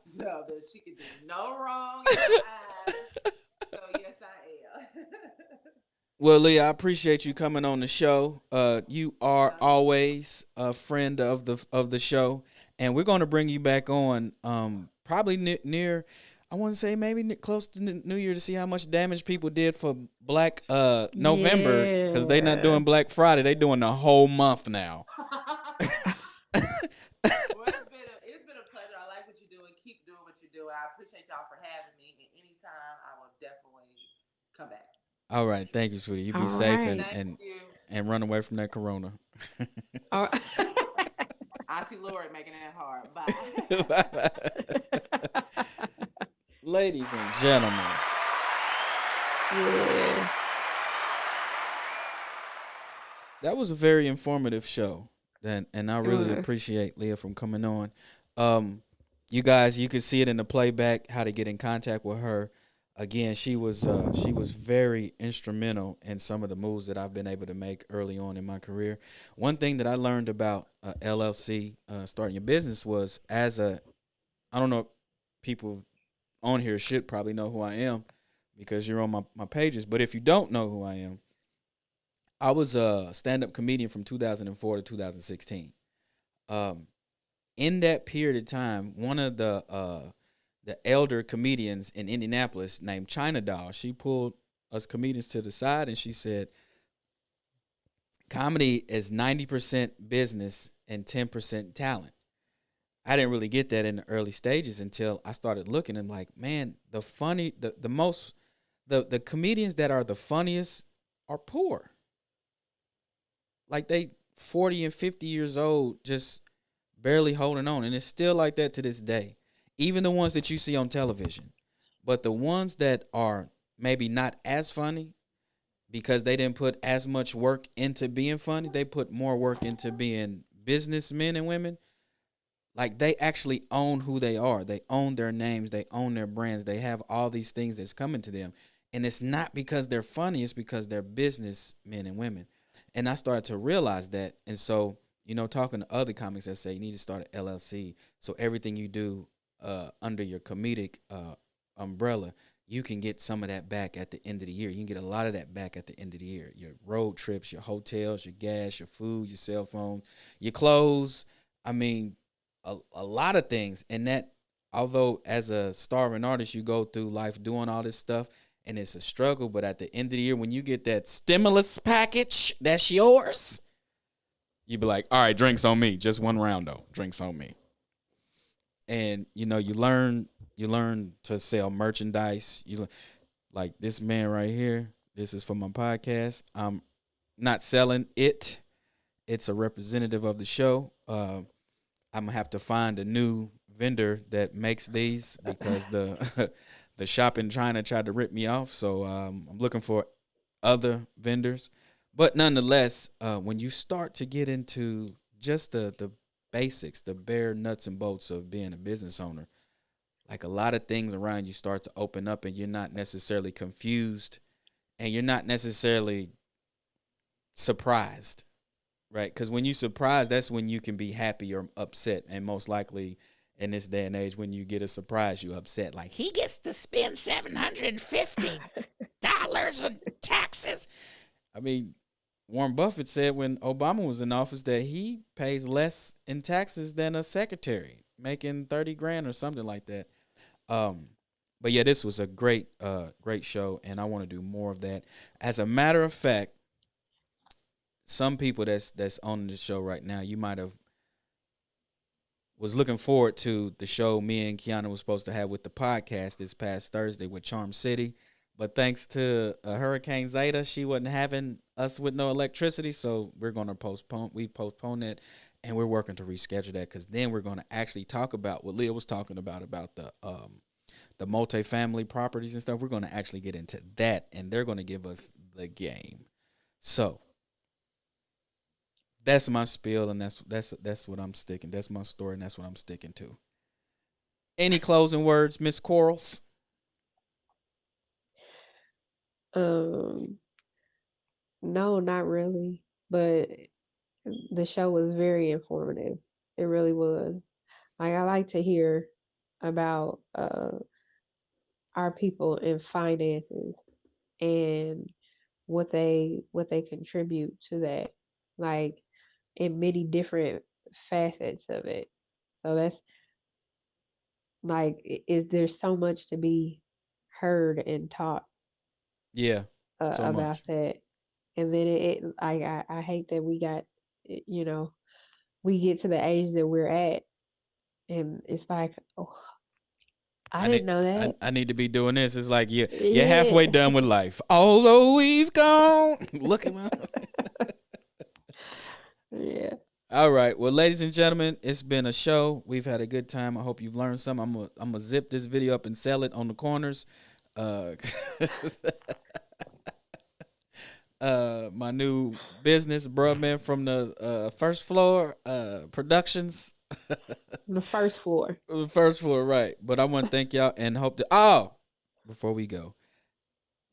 [SPEAKER 8] So that she can do no wrong in my eyes. So yes, I am.
[SPEAKER 3] Well, Leah, I appreciate you coming on the show. You are always a friend of the show, and we're going to bring you back on probably near. I want to say maybe close to New Year to see how much damage people did for Black November, because they not doing Black Friday. They doing the whole month now.
[SPEAKER 8] Well, it's been a pleasure. I like what you're doing. Keep doing what you're doing. I appreciate y'all for having me. And anytime, I will definitely come back.
[SPEAKER 3] All right, thank you, sweetie. You be safe and run away from that corona.
[SPEAKER 8] Auntie Lori making that hard. Bye.
[SPEAKER 3] Ladies and gentlemen.
[SPEAKER 5] Yeah.
[SPEAKER 3] That was a very informative show. And I really appreciate Leah from coming on. You guys, you can see it in the playback, how to get in contact with her. Again, she was very instrumental in some of the moves that I've been able to make early on in my career. One thing that I learned about LLC, starting your business, was I don't know, people on here should probably know who I am because you're on my pages. But if you don't know who I am, I was a stand-up comedian from 2004 to 2016. In that period of time, one of the elder comedians in Indianapolis named China Doll, she pulled us comedians to the side and she said, comedy is 90% business and 10% talent. I didn't really get that in the early stages until I started looking and like, man, the comedians that are the funniest are poor. Like they 40 and 50 years old, just barely holding on. And it's still like that to this day. Even the ones that you see on television. But the ones that are maybe not as funny because they didn't put as much work into being funny, they put more work into being businessmen and women. Like they actually own who they are. They own their names. They own their brands. They have all these things that's coming to them. And it's not because they're funny. It's because they're businessmen and women. And I started to realize that. And so, talking to other comics that say you need to start an LLC. So everything you do under your comedic umbrella, you can get some of that back at the end of the year. You can get a lot of that back at the end of the year. Your road trips, your hotels, your gas, your food, your cell phone, your clothes. I mean, a lot of things. And that, although as a starving artist, you go through life doing all this stuff and it's a struggle, but at the end of the year, when you get that stimulus package, that's yours, you be like, all right, drinks on me. Just one round though. Drinks on me. And you learn to sell merchandise. Like this man right here. This is for my podcast. I'm not selling it. It's a representative of the show. I'm gonna have to find a new vendor that makes these because the shop in China tried to rip me off. So I'm looking for other vendors. But nonetheless, when you start to get into just the basics, the bare nuts and bolts of being a business owner, like a lot of things around you start to open up and you're not necessarily confused and you're not necessarily surprised, right? Because when you're surprised, that's when you can be happy or upset. And most likely in this day and age, when you get a surprise, you're upset. Like, he gets to spend $750 on taxes. I mean, Warren Buffett said when Obama was in office that he pays less in taxes than a secretary making $30,000 or something like that. But yeah, this was a great show, and I want to do more of that. As a matter of fact, some people that's on the show right now, you might have was looking forward to the show me and Kiana was supposed to have with the podcast this past Thursday with Charm City. But thanks to Hurricane Zeta, she wasn't having us with no electricity, so we're going to postpone. We postponed it, and we're working to reschedule that because then we're going to actually talk about what Leah was talking about the multifamily properties and stuff. We're going to actually get into that, and they're going to give us the game. So that's my spiel, and that's what I'm sticking. That's my story, and that's what I'm sticking to. Any closing words, Miss Quarles?
[SPEAKER 5] No, not really. But the show was very informative. It really was. Like I like to hear about our people in finances and what they contribute to that. Like in many different facets of it. So that's like is there's so much to be heard and taught
[SPEAKER 3] Yeah, so
[SPEAKER 5] about
[SPEAKER 3] much.
[SPEAKER 5] that. And then I hate that we got you know we get to the age that we're at, and it's like, oh, I didn't know that.
[SPEAKER 3] I need to be doing this. It's like you're
[SPEAKER 5] Yeah.
[SPEAKER 3] halfway done with life. Although we've gone. Look at me.
[SPEAKER 5] Yeah.
[SPEAKER 3] All right. Well, ladies and gentlemen, it's been a show. We've had a good time. I hope you've learned something. I'm gonna zip this video up and sell it on the corners. My new business, bruh, man, from the First Floor Productions.
[SPEAKER 5] The first floor.
[SPEAKER 3] The first floor, right. But I want to thank y'all and hope that before we go,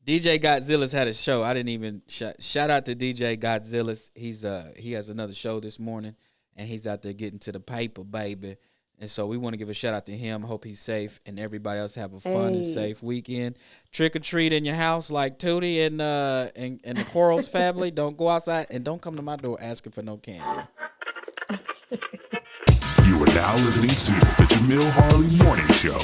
[SPEAKER 3] DJ Godzilla's had a show. I didn't even shout out to DJ Godzilla's. He has another show this morning, and he's out there getting to the paper, baby. And so we want to give a shout out to him. Hope he's safe, and everybody else have a fun and safe weekend. Trick or treat in your house like Tootie and the Quarles family. Don't go outside and don't come to my door asking for no candy.
[SPEAKER 4] You are now listening to the Jamille Harley Morning Show.